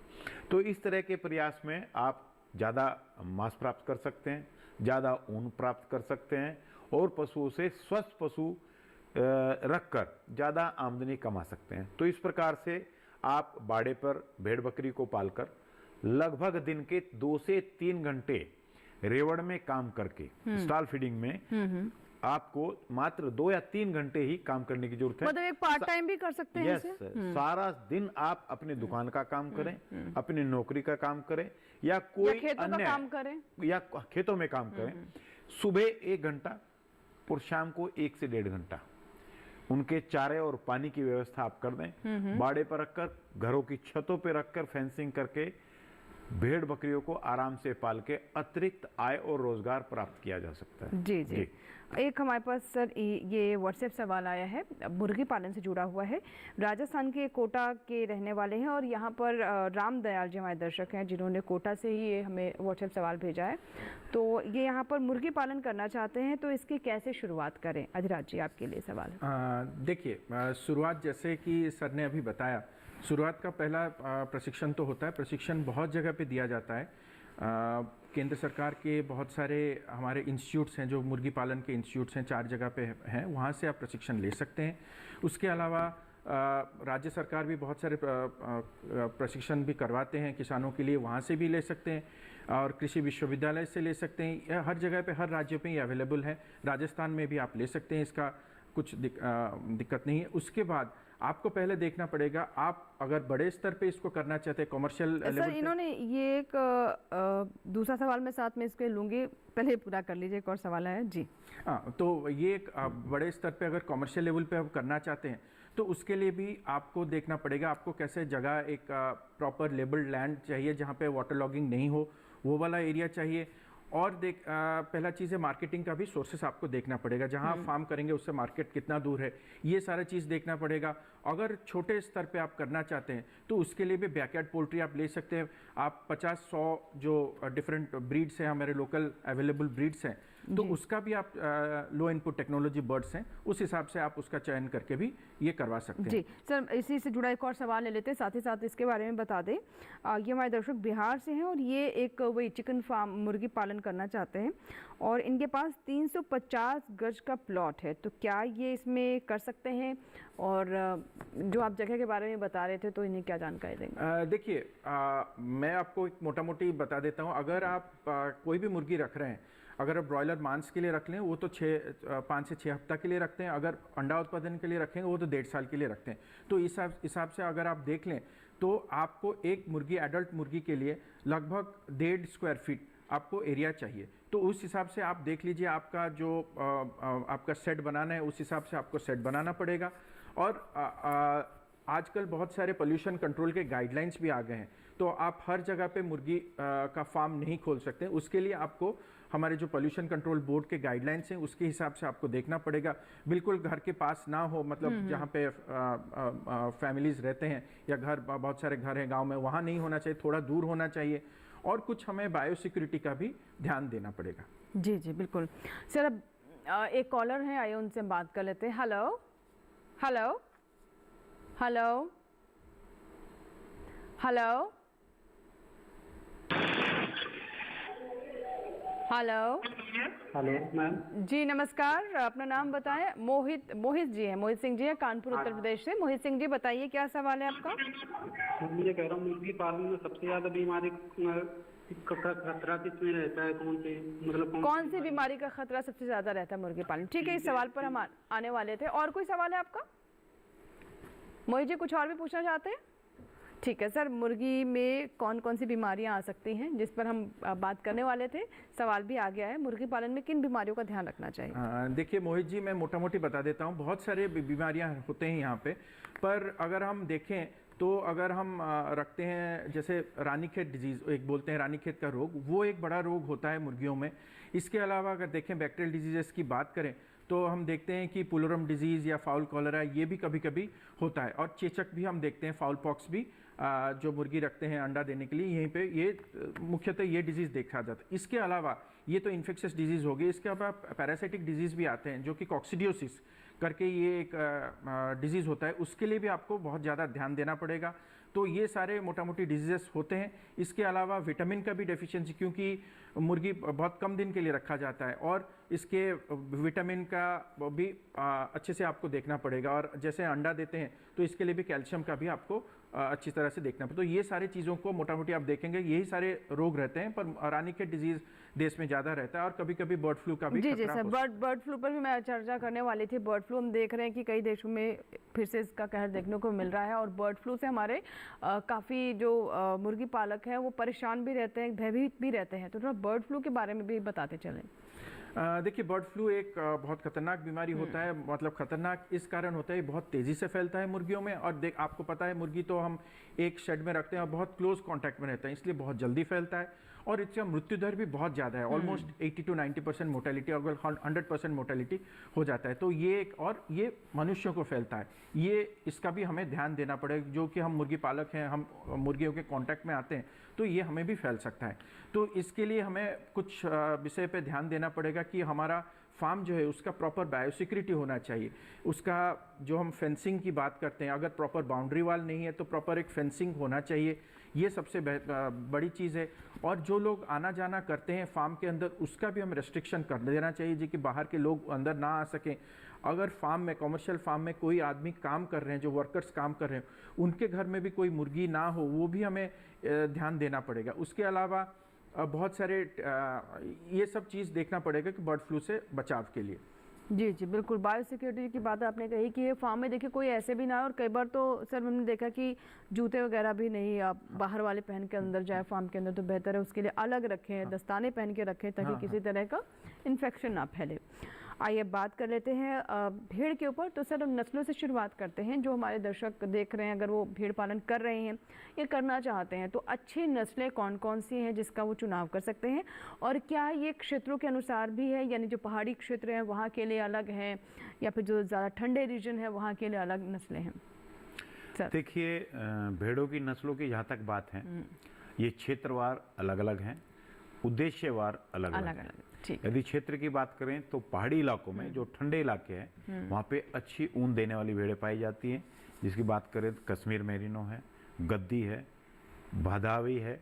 तो इस तरह के प्रयास में आप ज़्यादा मांस प्राप्त कर सकते हैं, ज़्यादा ऊन प्राप्त कर सकते हैं और पशुओं से स्वस्थ पशु रखकर ज़्यादा आमदनी कमा सकते हैं। तो इस प्रकार से आप बाड़े पर भेड़ बकरी को पालकर लगभग दिन के 2 से 3 घंटे रेवड़ में काम करके स्टॉल फीडिंग में आपको मात्र 2 या 3 घंटे ही काम करने की जरूरत है। मतलब एक पार्ट टाइम भी कर सकते हैं यस, सारा दिन आप अपनी दुकान का काम करें, अपनी नौकरी का काम करें या कोई खेतों अन्य का काम करें, या खेतों में काम करें। सुबह 1 घंटा और शाम को 1 से 1.5 घंटा उनके चारे और पानी की व्यवस्था आप कर दें। बाड़े पर रखकर, घरों की छतों पर रखकर फेंसिंग करके भेड़ बकरियों को आराम से पाल के अतिरिक्त आय और रोजगार प्राप्त किया जा सकता है। जी जी, एक हमारे पास सर ये व्हाट्सएप सवाल आया है, मुर्गी पालन से जुड़ा हुआ है। राजस्थान के कोटा के रहने वाले हैं और यहाँ पर राम दयाल जी हमारे दर्शक हैं जिन्होंने कोटा से ही ये हमें व्हाट्सएप सवाल भेजा है। तो ये यहाँ पर मुर्गी पालन करना चाहते हैं, तो इसकी कैसे शुरुआत करें? अधिराज जी, आपके लिए सवाल है। देखिए, शुरुआत जैसे कि सर ने अभी बताया, शुरुआत का पहला प्रशिक्षण तो होता है। प्रशिक्षण बहुत जगह पे दिया जाता है। केंद्र सरकार के बहुत सारे हमारे इंस्टीट्यूट्स हैं, जो मुर्गी पालन के इंस्टीट्यूट्स हैं, 4 जगह पे हैं, वहाँ से आप प्रशिक्षण ले सकते हैं। उसके अलावा राज्य सरकार भी बहुत सारे प्रशिक्षण भी करवाते हैं किसानों के लिए, वहाँ से भी ले सकते हैं और कृषि विश्वविद्यालय से ले सकते हैं। यह हर जगह पे, हर राज्य पे ये अवेलेबल है। राजस्थान में भी आप ले सकते हैं, इसका कुछ दिक्कत नहीं है। उसके बाद आपको पहले देखना पड़ेगा, आप अगर बड़े स्तर पे इसको करना चाहते हैं, कमर्शियल लेवल सर इन्होंने ये एक दूसरा सवाल मैं साथ में इसके लूँगी, पहले पूरा कर लीजिए, एक और सवाल है जी। हाँ, तो ये एक बड़े स्तर पे अगर कमर्शियल लेवल पे आप करना चाहते हैं तो उसके लिए भी आपको देखना पड़ेगा, आपको कैसे जगह, एक प्रॉपर लेबल्ड लैंड चाहिए जहाँ पे वाटर लॉगिंग नहीं हो, वो वाला एरिया चाहिए। और पहला चीज़ है मार्केटिंग का भी सोर्सेस आपको देखना पड़ेगा, जहाँ आप फार्म करेंगे उससे मार्केट कितना दूर है, ये सारा चीज़ देखना पड़ेगा। अगर छोटे स्तर पे आप करना चाहते हैं तो उसके लिए भी बैकयार्ड पोल्ट्री आप ले सकते हैं। आप 50-100 जो डिफरेंट ब्रीड्स हैं, हमारे लोकल अवेलेबल ब्रीड्स हैं, तो उसका भी आप लो इनपुट टेक्नोलॉजी बर्ड्स हैं, उस हिसाब से आप उसका चयन करके भी ये करवा सकते हैं। जी सर, इसी से जुड़ा एक और सवाल ले लेते हैं, साथ ही साथ इसके बारे में बता दें। ये हमारे दर्शक बिहार से हैं और ये एक वही चिकन फार्म, मुर्गी पालन करना चाहते हैं और इनके पास 350 गज का प्लॉट है, तो क्या ये इसमें कर सकते हैं? और जो आप जगह के बारे में बता रहे थे, तो इन्हें क्या जानकारी देंगे? देखिए, मैं आपको एक मोटा मोटी बता देता हूँ। अगर आप कोई भी मुर्गी रख रहे हैं, अगर आप ब्रॉयलर मांस के लिए रख लें वो तो 5 से 6 हफ्ता के लिए रखते हैं। अगर अंडा उत्पादन के लिए रखेंगे वो तो 1.5 साल के लिए रखते हैं। तो इस हिसाब से अगर आप देख लें तो आपको एक मुर्गी, एडल्ट मुर्गी के लिए लगभग 1.5 स्क्वायर फीट आपको एरिया चाहिए। तो उस हिसाब से आप देख लीजिए, आपका जो आपका सेट बनाना है उस हिसाब से आपको सेट बनाना पड़ेगा। और आजकल बहुत सारे पोल्यूशन कंट्रोल के गाइडलाइंस भी आ गए हैं, तो आप हर जगह पे मुर्गी का फार्म नहीं खोल सकते। उसके लिए आपको हमारे जो पोल्यूशन कंट्रोल बोर्ड के गाइडलाइंस हैं उसके हिसाब से आपको देखना पड़ेगा। बिल्कुल घर के पास ना हो, मतलब जहाँ पे फैमिलीज रहते हैं या घर, बहुत सारे घर हैं गांव में, वहाँ नहीं होना चाहिए, थोड़ा दूर होना चाहिए। और कुछ हमें बायोसिक्योरिटी का भी ध्यान देना पड़ेगा। जी जी बिल्कुल। सर अब एक कॉलर है, आइए उनसे बात कर लेते हैं। Hello hello hello hello hello hello ma'am ji, नमस्कार, अपना नाम बताएं। मोहित जी हैं, मोहित सिंह जी हैं, कानपुर उत्तर प्रदेश से। मोहित सिंह जी बताइए क्या सवाल है आपका? मैं ये कह रहा हूँ, मुर्गी पालन में सबसे ज्यादा बीमारी का खतरा किसमें रहता है? कौन सी बीमारी का खतरा सबसे ज्यादा रहता है मुर्गी पालन? ठीक है, इस सवाल पर हम आने वाले थे। और कोई सवाल है आपका मोहित जी? कुछ और भी पूछना चाहते हैं? ठीक है सर, मुर्गी में कौन कौन सी बीमारियां आ सकती हैं जिस पर हम बात करने वाले थे, सवाल भी आ गया है। मुर्गी पालन में किन बीमारियों का ध्यान रखना चाहिए? देखिए मोहित जी, मैं मोटा मोटी बता देता हूँ। बहुत सारे बीमारियां होते हैं यहाँ पे, पर अगर हम देखें तो अगर हम रखते हैं जैसे रानीखेत डिजीज़, एक बोलते हैं रानीखेत का रोग, वो एक बड़ा रोग होता है मुर्गियों में। इसके अलावा अगर देखें बैक्टीरियल डिजीज़ की बात करें तो हम देखते हैं कि पुलोरम डिजीज़ या फाउल कॉलरा, ये भी कभी कभी होता है। और चेचक भी हम देखते हैं, फाउल पॉक्स भी, जो मुर्गी रखते हैं अंडा देने के लिए, यहीं पे ये मुख्यतः ये डिजीज़ देखा जाता है। इसके अलावा ये तो इन्फेक्शियस डिजीज़ हो गई। इसके अलावा पैरासाइटिक डिजीज़ भी आते हैं जो कि कॉक्सीडियोसिस करके ये एक डिजीज़ होता है, उसके लिए भी आपको बहुत ज़्यादा ध्यान देना पड़ेगा। तो ये सारे मोटा मोटी डिजीज़ेस होते हैं। इसके अलावा विटामिन का भी डेफिशिएंसी, क्योंकि मुर्गी बहुत कम दिन के लिए रखा जाता है और इसके विटामिन का भी अच्छे से आपको देखना पड़ेगा। और जैसे अंडा देते हैं तो इसके लिए भी कैल्शियम का भी आपको अच्छी तरह से देखना पड़ेगा। तो ये सारी चीज़ों को मोटा मोटी आप देखेंगे, यही सारे रोग रहते हैं, पर रानीखेत डिजीज़ देश में ज़्यादा रहता है और कभी कभी बर्ड फ्लू का भी जी खतरा सर, बर्ड फ्लू पर भी मैं चर्चा करने वाली थी। बर्ड फ्लू हम देख रहे हैं कि कई देशों में फिर से इसका कहर देखने को मिल रहा है और बर्ड फ्लू से हमारे काफ़ी जो मुर्गी पालक हैं वो परेशान भी रहते हैं, भयभीत भी रहते हैं। तो थोड़ा बर्ड फ्लू के बारे में भी बताते चलें। देखिए, बर्ड फ्लू एक बहुत खतरनाक बीमारी होता है। मतलब खतरनाक इस कारण होता है, बहुत तेज़ी से फैलता है मुर्गियों में। और आपको पता है, मुर्गी तो हम एक शेड में रखते हैं और बहुत क्लोज कांटेक्ट में रहते हैं, इसलिए बहुत जल्दी फैलता है और इसका मृत्यु दर भी बहुत ज़्यादा है। ऑलमोस्ट 80 to 90% मोर्टेलिटी और 100% मोर्टेलिटी हो जाता है। तो ये एक, और ये मनुष्यों को फैलता है, ये इसका भी हमें ध्यान देना पड़ेगा। जो कि हम मुर्गी पालक हैं, हम मुर्गियों के कांटेक्ट में आते हैं, तो ये हमें भी फैल सकता है। तो इसके लिए हमें कुछ विषय पे ध्यान देना पड़ेगा कि हमारा फार्म जो है उसका प्रॉपर बायोसिक्योरिटी होना चाहिए। उसका जो हम फेंसिंग की बात करते हैं, अगर प्रॉपर बाउंड्री वाल नहीं है तो प्रॉपर एक फेंसिंग होना चाहिए। ये सबसे बड़ी चीज़ है। और जो लोग आना जाना करते हैं फार्म के अंदर, उसका भी हम रेस्ट्रिक्शन कर देना चाहिए जी कि बाहर के लोग अंदर ना आ सकें। अगर फार्म में, कमर्शियल फार्म में कोई आदमी काम कर रहे हैं, जो वर्कर्स काम कर रहे हैं, उनके घर में भी कोई मुर्गी ना हो, वो भी हमें ध्यान देना पड़ेगा। उसके अलावा बहुत सारे ये सब चीज़ देखना पड़ेगा कि बर्ड फ्लू से बचाव के लिए। जी जी बिल्कुल, बायोसिक्योरिटी की बात आपने कही कि ये फार्म में देखिए कोई ऐसे भी ना हो। और कई बार तो सर हमने देखा कि जूते वगैरह भी नहीं आप बाहर वाले पहन के अंदर जाए फार्म के अंदर, तो बेहतर है उसके लिए अलग रखें, दस्ताने पहन के रखें ताकि किसी तरह का इन्फेक्शन ना फैले। आइए बात कर लेते हैं भेड़ के ऊपर। तो सर हम नस्लों से शुरुआत करते हैं। जो हमारे दर्शक देख रहे हैं, अगर वो भेड़ पालन कर रहे हैं या करना चाहते हैं, तो अच्छी नस्लें कौन कौन सी हैं जिसका वो चुनाव कर सकते हैं? और क्या ये क्षेत्रों के अनुसार भी है, यानी जो पहाड़ी क्षेत्र हैं वहाँ के लिए अलग हैं या फिर जो ज़्यादा ठंडे रीजन है वहाँ के लिए अलग नस्लें हैं? सर देखिए, भेड़ों की नस्लों की जहाँ तक बात है, ये क्षेत्रवार अलग अलग हैं, उद्देश्यवार अलग अलग हैं। यदि क्षेत्र की बात करें तो पहाड़ी इलाकों में जो ठंडे इलाके हैं वहाँ पे अच्छी ऊन देने वाली भेड़ें पाई जाती हैं। जिसकी बात करें तो कश्मीर मेरिनो है, गद्दी है, भादावी है,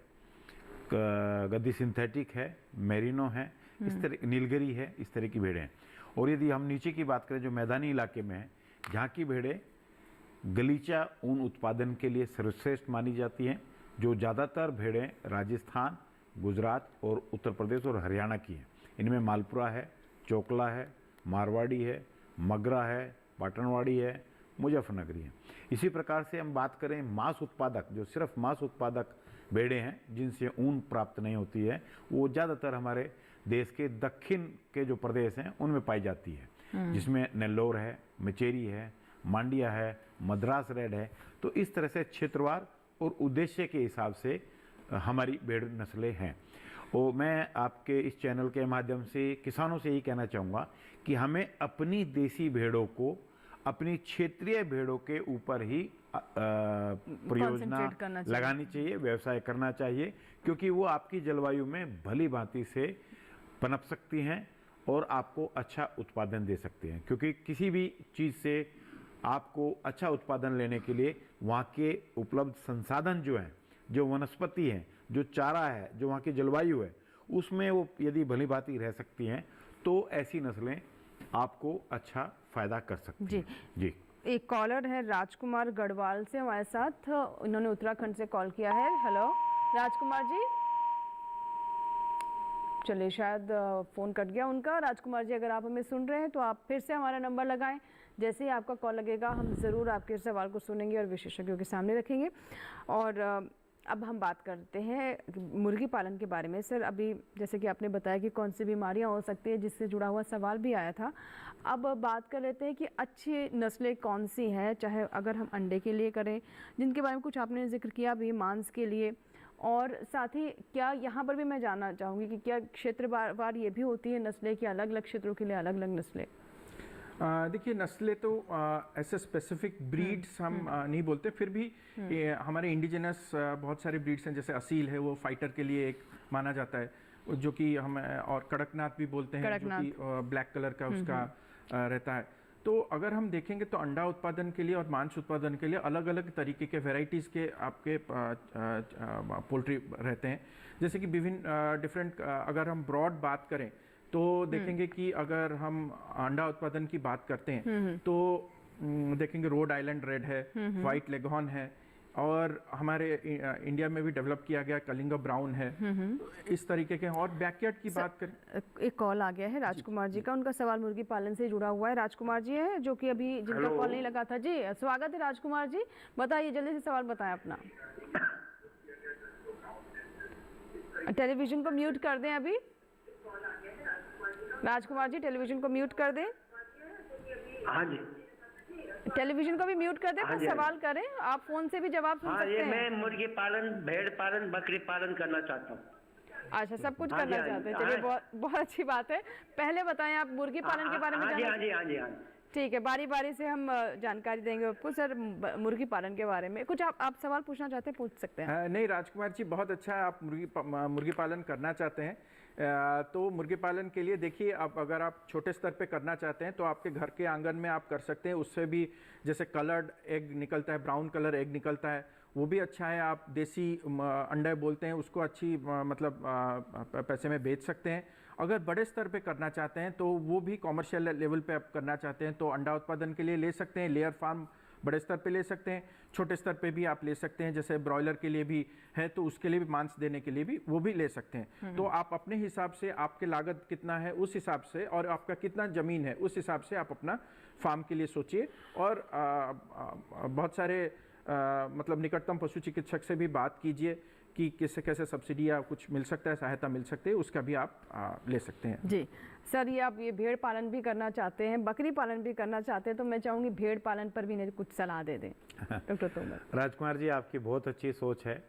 गद्दी सिंथेटिक है, मेरिनो है, इस तरह नीलगिरी है, इस तरह की भेड़ें हैं। और यदि हम नीचे की बात करें जो मैदानी इलाके में है, जहाँ की भेड़ें गलीचा ऊन उत्पादन के लिए सर्वश्रेष्ठ मानी जाती हैं, जो ज़्यादातर भेड़ें राजस्थान, गुजरात और उत्तर प्रदेश और हरियाणा की हैं। इनमें मालपुरा है, चोकला है, मारवाड़ी है, मगरा है, पाटनवाड़ी है, मुजफ्फरनगरी है। इसी प्रकार से हम बात करें मांस उत्पादक, जो सिर्फ मांस उत्पादक भेड़ें हैं जिनसे ऊन प्राप्त नहीं होती है, वो ज़्यादातर हमारे देश के दक्षिण के जो प्रदेश हैं उनमें पाई जाती है, जिसमें नेल्लोर है, मचेरी है, मांडिया है, मद्रास रेड है। तो इस तरह से क्षेत्रवार और उद्देश्य के हिसाब से हमारी भेड़ नस्लें हैं। और मैं आपके इस चैनल के माध्यम से किसानों से यही कहना चाहूँगा कि हमें अपनी देसी भेड़ों को अपनी क्षेत्रीय भेड़ों के ऊपर ही परियोजना लगानी चाहिए, व्यवसाय करना चाहिए, क्योंकि वो आपकी जलवायु में भली भांति से पनप सकती हैं और आपको अच्छा उत्पादन दे सकते हैं। क्योंकि किसी भी चीज़ से आपको अच्छा उत्पादन लेने के लिए वहाँ के उपलब्ध संसाधन जो हैं, जो वनस्पति हैं, जो चारा है, जो वहाँ की जलवायु है, उसमें वो यदि भली भांति रह सकती हैं तो ऐसी नस्लें आपको अच्छा फायदा कर सकती हैं। जी एक कॉलर है राजकुमार गढ़वाल से हमारे साथ, इन्होंने उत्तराखंड से कॉल किया है। हेलो राजकुमार जी, चलिए शायद फ़ोन कट गया उनका। राजकुमार जी, अगर आप हमें सुन रहे हैं तो आप फिर से हमारा नंबर लगाएं। जैसे ही आपका कॉल लगेगा हम ज़रूर आपके सवाल को सुनेंगे और विशेषज्ञों के सामने रखेंगे। और अब हम बात करते हैं मुर्गी पालन के बारे में। सर अभी जैसे कि आपने बताया कि कौन सी बीमारियां हो सकती है, जिससे जुड़ा हुआ सवाल भी आया था। अब बात कर लेते हैं कि अच्छी नस्लें कौन सी हैं, चाहे अगर हम अंडे के लिए करें, जिनके बारे में कुछ आपने जिक्र किया भी, मांस के लिए, और साथ ही क्या यहाँ पर भी मैं जानना चाहूँगी कि क्या क्षेत्रवार ये भी होती है नस्लें, कि अलग अलग क्षेत्रों के लिए अलग अलग नस्लें? देखिए, नस्लें तो ऐसे स्पेसिफिक ब्रीड्स हम नहीं बोलते, फिर भी हमारे इंडिजिनस बहुत सारे ब्रीड्स हैं। जैसे असील है, वो फाइटर के लिए एक माना जाता है। जो कि हम और कड़कनाथ भी बोलते हैं, जो कि ब्लैक कलर का उसका रहता है। तो अगर हम देखेंगे तो अंडा उत्पादन के लिए और मांस उत्पादन के लिए अलग अलग तरीके के वेराइटीज़ के आपके पोल्ट्री रहते हैं। जैसे कि विभिन्न डिफरेंट, अगर हम ब्रॉड बात करें तो देखेंगे कि अगर हम अंडा उत्पादन की बात करते हैं तो देखेंगे रोड आइलैंड रेड है, व्हाइट लेगहॉर्न है, और हमारे इंडिया में भी डेवलप किया गया कलिंगा ब्राउन है। इस तरीके के। और बैकयार्ड की बात करें, एक कॉल आ गया है राजकुमार जी का, उनका सवाल मुर्गी पालन से जुड़ा हुआ है। राजकुमार जी है जो कि अभी जिनका कॉल नहीं लगा था। जी स्वागत है राजकुमार जी, बताइए जल्दी से सवाल बताएं अपना। टेलीविजन को म्यूट कर दें अभी। राजकुमार जी टेलीविजन को म्यूट कर दें। हाँ जी, टेलीविजन को भी म्यूट कर दें, फिर सवाल करें। आप फोन से भी जवाब सुन सकते हैं। मैं मुर्गी पालन, भेड़ पालन, बकरी पालन करना चाहता हूँ। अच्छा, सब कुछ करना चाहते हैं। चलिए बहुत अच्छी बात है। पहले बताएं आप मुर्गी पालन के बारे में। हाँ जी। ठीक है, बारी बारी से हम जानकारी देंगे आपको। सर मुर्गी पालन के बारे में कुछ आप सवाल पूछना चाहते हैं, पूछ सकते हैं। नहीं राजकुमार जी, बहुत अच्छा है, आप मुर्गी पालन करना चाहते हैं। तो मुर्गी पालन के लिए देखिए, आप अगर आप छोटे स्तर पे करना चाहते हैं तो आपके घर के आंगन में आप कर सकते हैं। उससे भी जैसे कलर्ड एग निकलता है, ब्राउन कलर एग निकलता है, वो भी अच्छा है। आप देसी अंडे बोलते हैं उसको, अच्छी मतलब पैसे में बेच सकते हैं। अगर बड़े स्तर पे करना चाहते हैं तो वो भी कॉमर्शियल लेवल पे आप करना चाहते हैं तो अंडा उत्पादन के लिए ले सकते हैं। लेयर फार्म बड़े स्तर पे ले सकते हैं, छोटे स्तर पे भी आप ले सकते हैं। जैसे ब्रॉयलर के लिए भी है तो उसके लिए भी, मांस देने के लिए भी वो भी ले सकते हैं। तो आप अपने हिसाब से, आपके लागत कितना है उस हिसाब से, और आपका कितना ज़मीन है उस हिसाब से आप अपना फार्म के लिए सोचिए। और बहुत सारे मतलब निकटतम पशु चिकित्सक से भी बात कीजिए कि किससे कैसे सब्सिडी या कुछ मिल सकता है, सहायता मिल सकती है, उसका भी आप ले सकते हैं। जी सर, ये आप ये भेड़ पालन भी करना चाहते हैं, बकरी पालन भी करना चाहते हैं, तो मैं चाहूँगी भेड़ पालन पर भी इन्हें कुछ सलाह दे दें। डॉक्टर तोमर। राजकुमार जी, आपकी बहुत अच्छी सोच है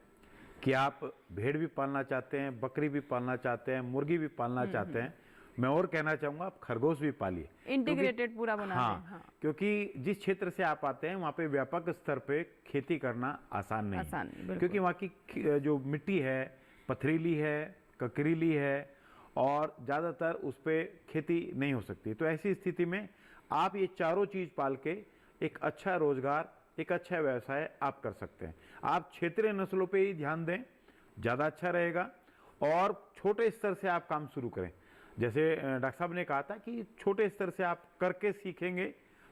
कि आप भेड़ भी पालना चाहते हैं, बकरी भी पालना चाहते हैं, मुर्गी भी पालना चाहते हैं। मैं और कहना चाहूँगा आप खरगोश भी पालिए, इंटीग्रेटेड पूरा बना दें। हाँ। क्योंकि जिस क्षेत्र से आप आते हैं वहाँ पे व्यापक स्तर पे खेती करना आसान नहीं है, क्योंकि वहाँ की जो मिट्टी है पथरीली है, ककरीली है, और ज़्यादातर उस पर खेती नहीं हो सकती। तो ऐसी स्थिति में आप ये चारों चीज़ पाल के एक अच्छा रोजगार, एक अच्छा व्यवसाय आप कर सकते हैं। आप क्षेत्रीय नस्लों पे ही ध्यान दें, ज़्यादा अच्छा रहेगा। और छोटे स्तर से आप काम शुरू करें। जैसे डॉक्टर साहब ने कहा था कि छोटे स्तर से आप करके सीखेंगे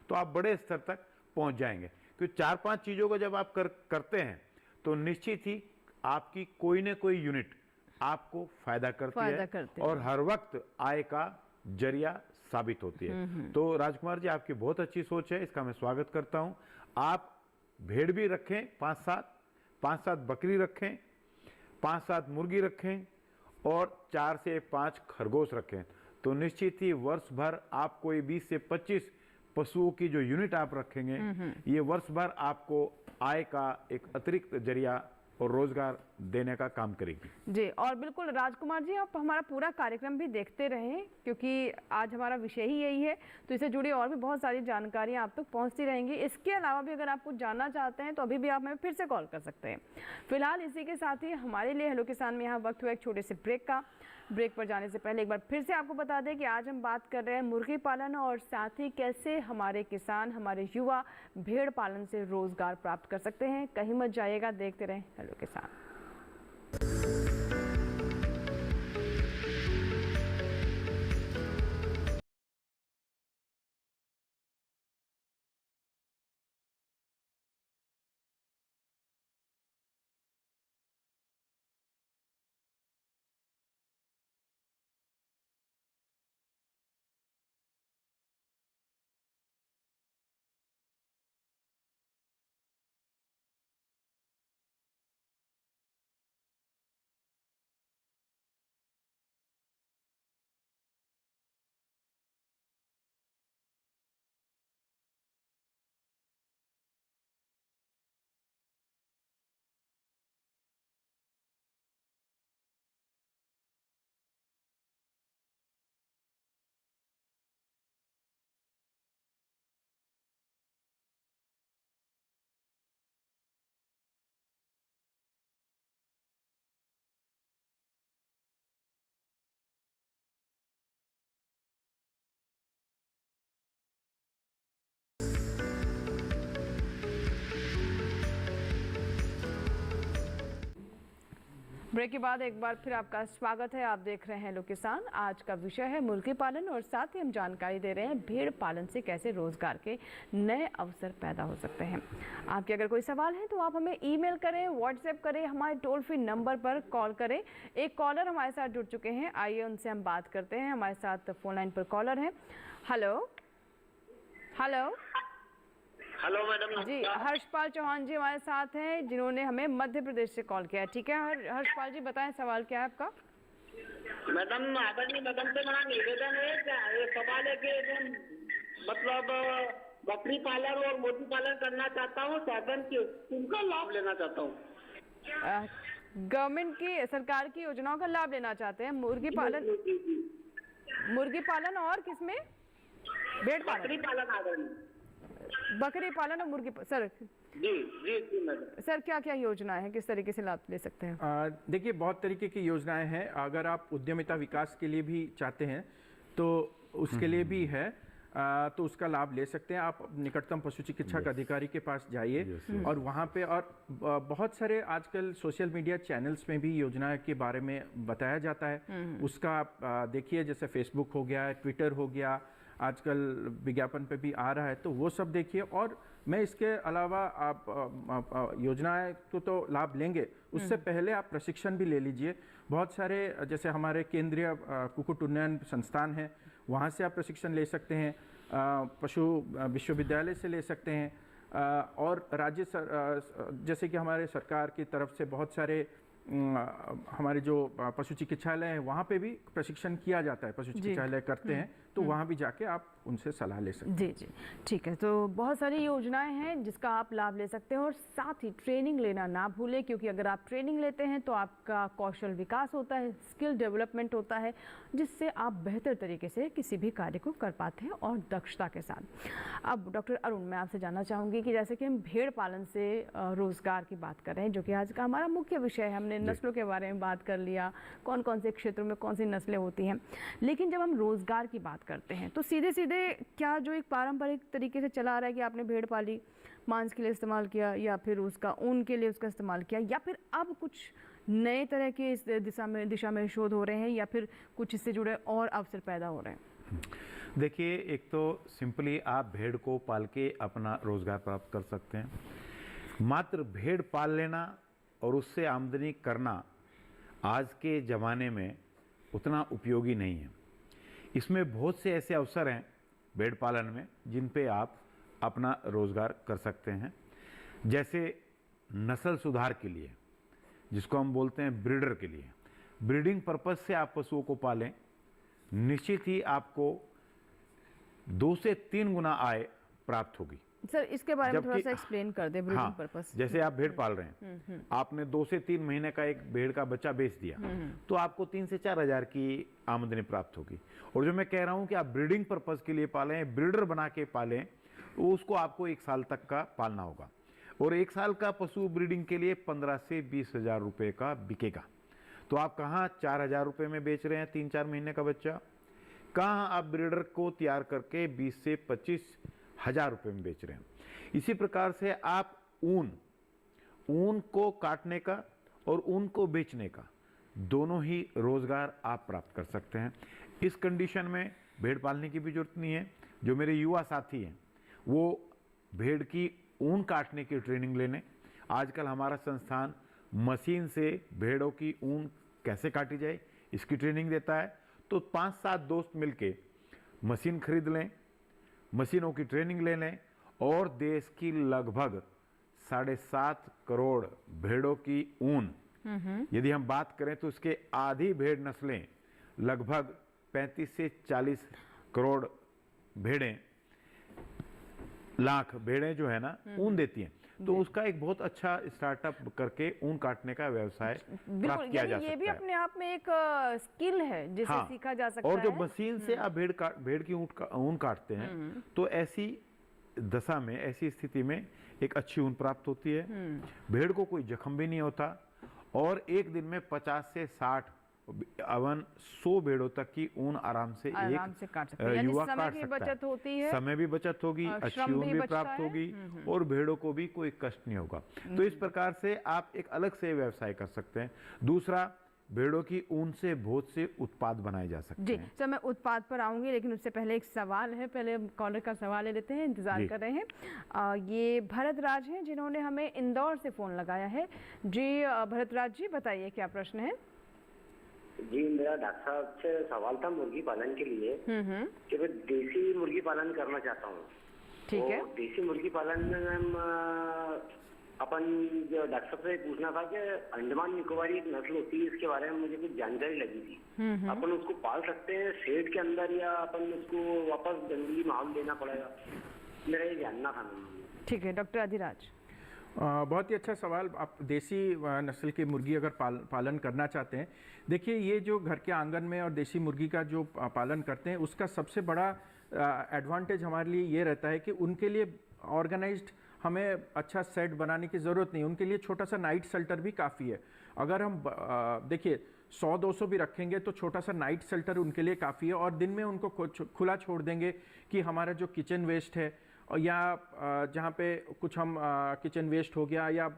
तो आप बड़े स्तर तक पहुंच जाएंगे। क्योंकि 4-5 चीज़ों को जब आप करते हैं तो निश्चित ही आपकी कोई ना कोई यूनिट आपको फायदा करती है और हर वक्त आय का जरिया साबित होती है। तो राजकुमार जी, आपकी बहुत अच्छी सोच है, इसका मैं स्वागत करता हूं। आप भेड़ भी रखें 5-7 बकरी रखें, 5-7 मुर्गी रखें और 4 से 5 खरगोश रखें, तो निश्चित ही वर्ष भर आप कोई 20 से 25 पशुओं की जो यूनिट आप रखेंगे, ये वर्ष भर आपको आय का एक अतिरिक्त जरिया और रोजगार देने का काम करेगी। जी, और बिल्कुल राजकुमार जी, आप हमारा पूरा कार्यक्रम भी देखते रहें, क्योंकि आज हमारा विषय ही यही है। तो इससे जुड़ी और भी बहुत सारी जानकारियां आप तक पहुंचती रहेंगी। इसके अलावा भी अगर आप कुछ जानना चाहते हैं तो अभी भी आप हमें फिर से कॉल कर सकते हैं। फिलहाल इसी के साथ ही हमारे लिए हेलो किसान में यहाँ वक्त हुआ एक छोटे से ब्रेक का। ब्रेक पर जाने से पहले एक बार फिर से आपको बता दें कि आज हम बात कर रहे हैं मुर्गी पालन और साथ ही कैसे हमारे किसान, हमारे युवा भेड़ पालन से रोजगार प्राप्त कर सकते हैं। कहीं मत जाइएगा, देखते रहें हेलो किसान। ब्रेक के बाद एक बार फिर आपका स्वागत है। आप देख रहे हैं लोग किसान। आज का विषय है मुर्गी पालन और साथ ही हम जानकारी दे रहे हैं भेड़ पालन से कैसे रोजगार के नए अवसर पैदा हो सकते हैं। आपके अगर कोई सवाल है तो आप हमें ईमेल करें, व्हाट्सएप करें, हमारे टोल फ्री नंबर पर कॉल करें। एक कॉलर हमारे साथ जुड़ चुके हैं, आइए उनसे हम बात करते हैं। हमारे साथ फोन लाइन पर कॉलर है। Hello hello hello madam. जी, हर्षपाल चौहान जी हमारे साथ हैं, जिन्होंने हमें मध्य प्रदेश से कॉल किया है। ठीक है हर्षपाल जी, बताएं सवाल क्या है आपका। मैडम आदरणीय मैडम से मेरा निवेदन है, ये सवाल है कि मतलब बकरी पालन और मुर्गी पालन करना चाहता हूँ, साधन की उनका लाभ लेना चाहता हूँ। गवर्नमेंट की, सरकार की योजनाओं का लाभ लेना चाहते हैं। मुर्गी पालन और किसमें? भेड़ पालन, बकरी पालन आदरणीय। बकरी पालन और मुर्गी सर जी जी जी मैडम। सर क्या क्या योजनाएं हैं, किस तरीके से लाभ ले सकते हैं? देखिए, बहुत तरीके की योजनाएं हैं। अगर आप उद्यमिता विकास के लिए भी चाहते हैं तो उसके लिए भी है, तो उसका लाभ ले सकते हैं। आप निकटतम पशु चिकित्सक अधिकारी के पास जाइए और वहाँ पे, और बहुत सारे आजकल सोशल मीडिया चैनल्स में भी योजना के बारे में बताया जाता है। उसका आप देखिए, जैसे फेसबुक हो गया, ट्विटर हो गया, आजकल विज्ञापन पे भी आ रहा है, तो वो सब देखिए। और मैं इसके अलावा आप योजनाएं तो लाभ लेंगे, उससे पहले आप प्रशिक्षण भी ले लीजिए। बहुत सारे, जैसे हमारे केंद्रीय कुक्कुट उन्नयन संस्थान है, वहाँ से आप प्रशिक्षण ले सकते हैं, पशु विश्वविद्यालय से ले सकते हैं, और जैसे कि हमारे सरकार की तरफ से बहुत सारे हमारे जो पशु चिकित्सालय हैं वहाँ पे भी प्रशिक्षण किया जाता है, पशु चिकित्सालय करते हैं, तो वहाँ भी जाके आप उनसे सलाह ले सकते हैं। जी जी, ठीक है। तो बहुत सारी योजनाएं हैं जिसका आप लाभ ले सकते हैं, और साथ ही ट्रेनिंग लेना ना भूलें, क्योंकि अगर आप ट्रेनिंग लेते हैं तो आपका कौशल विकास होता है, स्किल डेवलपमेंट होता है, जिससे आप बेहतर तरीके से किसी भी कार्य को कर पाते हैं और दक्षता के साथ। अब डॉक्टर अरुण, मैं आपसे जानना चाहूँगी कि जैसे कि हम भेड़ पालन से रोजगार की बात कर रहे हैं, जो कि आज का हमारा मुख्य विषय है। हमने नस्लों के बारे में बात कर लिया, कौन कौन से क्षेत्रों में कौन सी नस्लें होती हैं, लेकिन जब हम रोजगार की बात करते हैं तो सीधे सीधे क्या जो एक पारंपरिक तरीके से चला आ रहा है कि आपने भेड़ पाली, मांस के लिए इस्तेमाल किया, या फिर उसका ऊन के लिए उसका इस्तेमाल किया, या फिर अब कुछ नए तरह के इस दिशा में शोध हो रहे हैं, या फिर कुछ इससे जुड़े और अवसर पैदा हो रहे हैं? देखिए, एक तो सिंपली आप भेड़ को पाल के अपना रोजगार प्राप्त कर सकते हैं। मात्र भेड़ पाल लेना और उससे आमदनी करना आज के ज़माने में उतना उपयोगी नहीं है। इसमें बहुत से ऐसे अवसर हैं भेड़ पालन में जिन पे आप अपना रोज़गार कर सकते हैं। जैसे नस्ल सुधार के लिए, जिसको हम बोलते हैं ब्रीडर के लिए, ब्रीडिंग पर्पस से आप पशुओं को पालें, निश्चित ही आपको 2 से 3 गुना आय प्राप्त होगी। सर इसके बारे में थोड़ा सा एक्सप्लेन कर दे, ब्रीडिंग पर्पस। जैसे आप भेड़ पाल रहे हैं, आपने 2 से 3 महीने का एक भेड़ का बच्चा बेच दिया, तो आपको 3 से 4 हज़ार की आमदनी प्राप्त होगी। और जो मैं कह रहा हूं कि आप ब्रीडिंग पर्पस के लिए पालें, ब्रीडर बना के पालें, तो उसको आपको 1 साल तक का पालना होगा। और 1 साल का पशु ब्रीडिंग के लिए 15 से 20 हज़ार रुपये का बिकेगा। तो आप कहाँ 4 हज़ार रुपये में बेच रहे हैं 3-4 महीने का बच्चा, कहाँ आप ब्रीडर को तैयार करके 20 से 25 हज़ार रुपये में बेच रहे हैं। इसी प्रकार से आप ऊन को काटने का और ऊन को बेचने का दोनों ही रोजगार आप प्राप्त कर सकते हैं। इस कंडीशन में भेड़ पालने की भी जरूरत नहीं है। जो मेरे युवा साथी हैं वो भेड़ की ऊन काटने की ट्रेनिंग लेने, आजकल हमारा संस्थान मशीन से भेड़ों की ऊन कैसे काटी जाए इसकी ट्रेनिंग देता है। तो 5-7 दोस्त मिलके मशीन खरीद लें, मशीनों की ट्रेनिंग ले लें, और देश की लगभग 7.5 करोड़ भेड़ों की ऊन, यदि हम बात करें तो उसके आधी भेड़ नस्लें लगभग 35 से 40 करोड़ लाख भेड़ें जो है ना ऊन देती हैं। तो उसका एक बहुत अच्छा स्टार्टअप करके ऊन काटने का व्यवसाय प्राप्त किया जा सकता है। ये भी अपने आप में एक स्किल है जिसे सीखा जा सकता है। और जो मशीन से आप भेड़ की ऊन काटते हैं, तो ऐसी दशा में, ऐसी स्थिति में एक अच्छी ऊन प्राप्त होती है। भेड़ को कोई जख्म भी नहीं होता, और एक दिन में 50 से 60 अवन 100 भेड़ों तक की ऊन आराम से आराम से काट सकते हैं, यानी युवा समय काट की सकता बचत होती है, समय भी बचत होगी, और अच्छी श्रम ऊन भी भी बचता प्राप्त है। होगी और भेड़ों को भी कोई कष्ट नहीं होगा। तो इस प्रकार से आप एक अलग से व्यवसाय कर सकते हैं। दूसरा, भेड़ों की ऊन से बहुत से उत्पाद बनाए जा सकते जी हैं। सर, मैं उत्पाद पर आऊंगी, लेकिन उससे पहले एक सवाल है, पहले कॉलर का सवाल ले लेते हैं, इंतजार जी। कर रहे हैं। ये भरत राज हैं जिन्होंने हमें इंदौर से फ़ोन लगाया है। जी भरत राज जी, बताइए क्या प्रश्न है? जी, मेरा डॉक्टर साहब से सवाल था मुर्गी पालन के लिए कि मैं देसी मुर्गी पालन करना चाहता हूँ। ठीक है। तो देसी मुर्गी पालन में मैम अपन जो डॉक्टर साहब से पूछना था कि अंडमान निकोबारी एक नस्ल होती है, इसके बारे में मुझे कुछ जानकारी लगी थी। अपन उसको पाल सकते हैं शेड के अंदर या अपन उसको वापस जंगली माहौल देना पड़ेगा? मेरा ये जानना था मैम। ठीक है, डॉक्टर अधिराज। बहुत ही अच्छा सवाल। आप देसी नस्ल की मुर्गी अगर पालन करना चाहते हैं, देखिए ये जो घर के आंगन में और देसी मुर्गी का जो पालन करते हैं, उसका सबसे बड़ा एडवांटेज हमारे लिए ये रहता है कि उनके लिए ऑर्गेनाइज्ड हमें अच्छा सेट बनाने की ज़रूरत नहीं, उनके लिए छोटा सा नाइट शेल्टर भी काफ़ी है। अगर हम देखिए 100-200 भी रखेंगे तो छोटा सा नाइट शेल्टर उनके लिए काफ़ी है, और दिन में उनको खुला छोड़ देंगे कि हमारा जो किचन वेस्ट है या जहाँ पे कुछ हम किचन वेस्ट हो गया या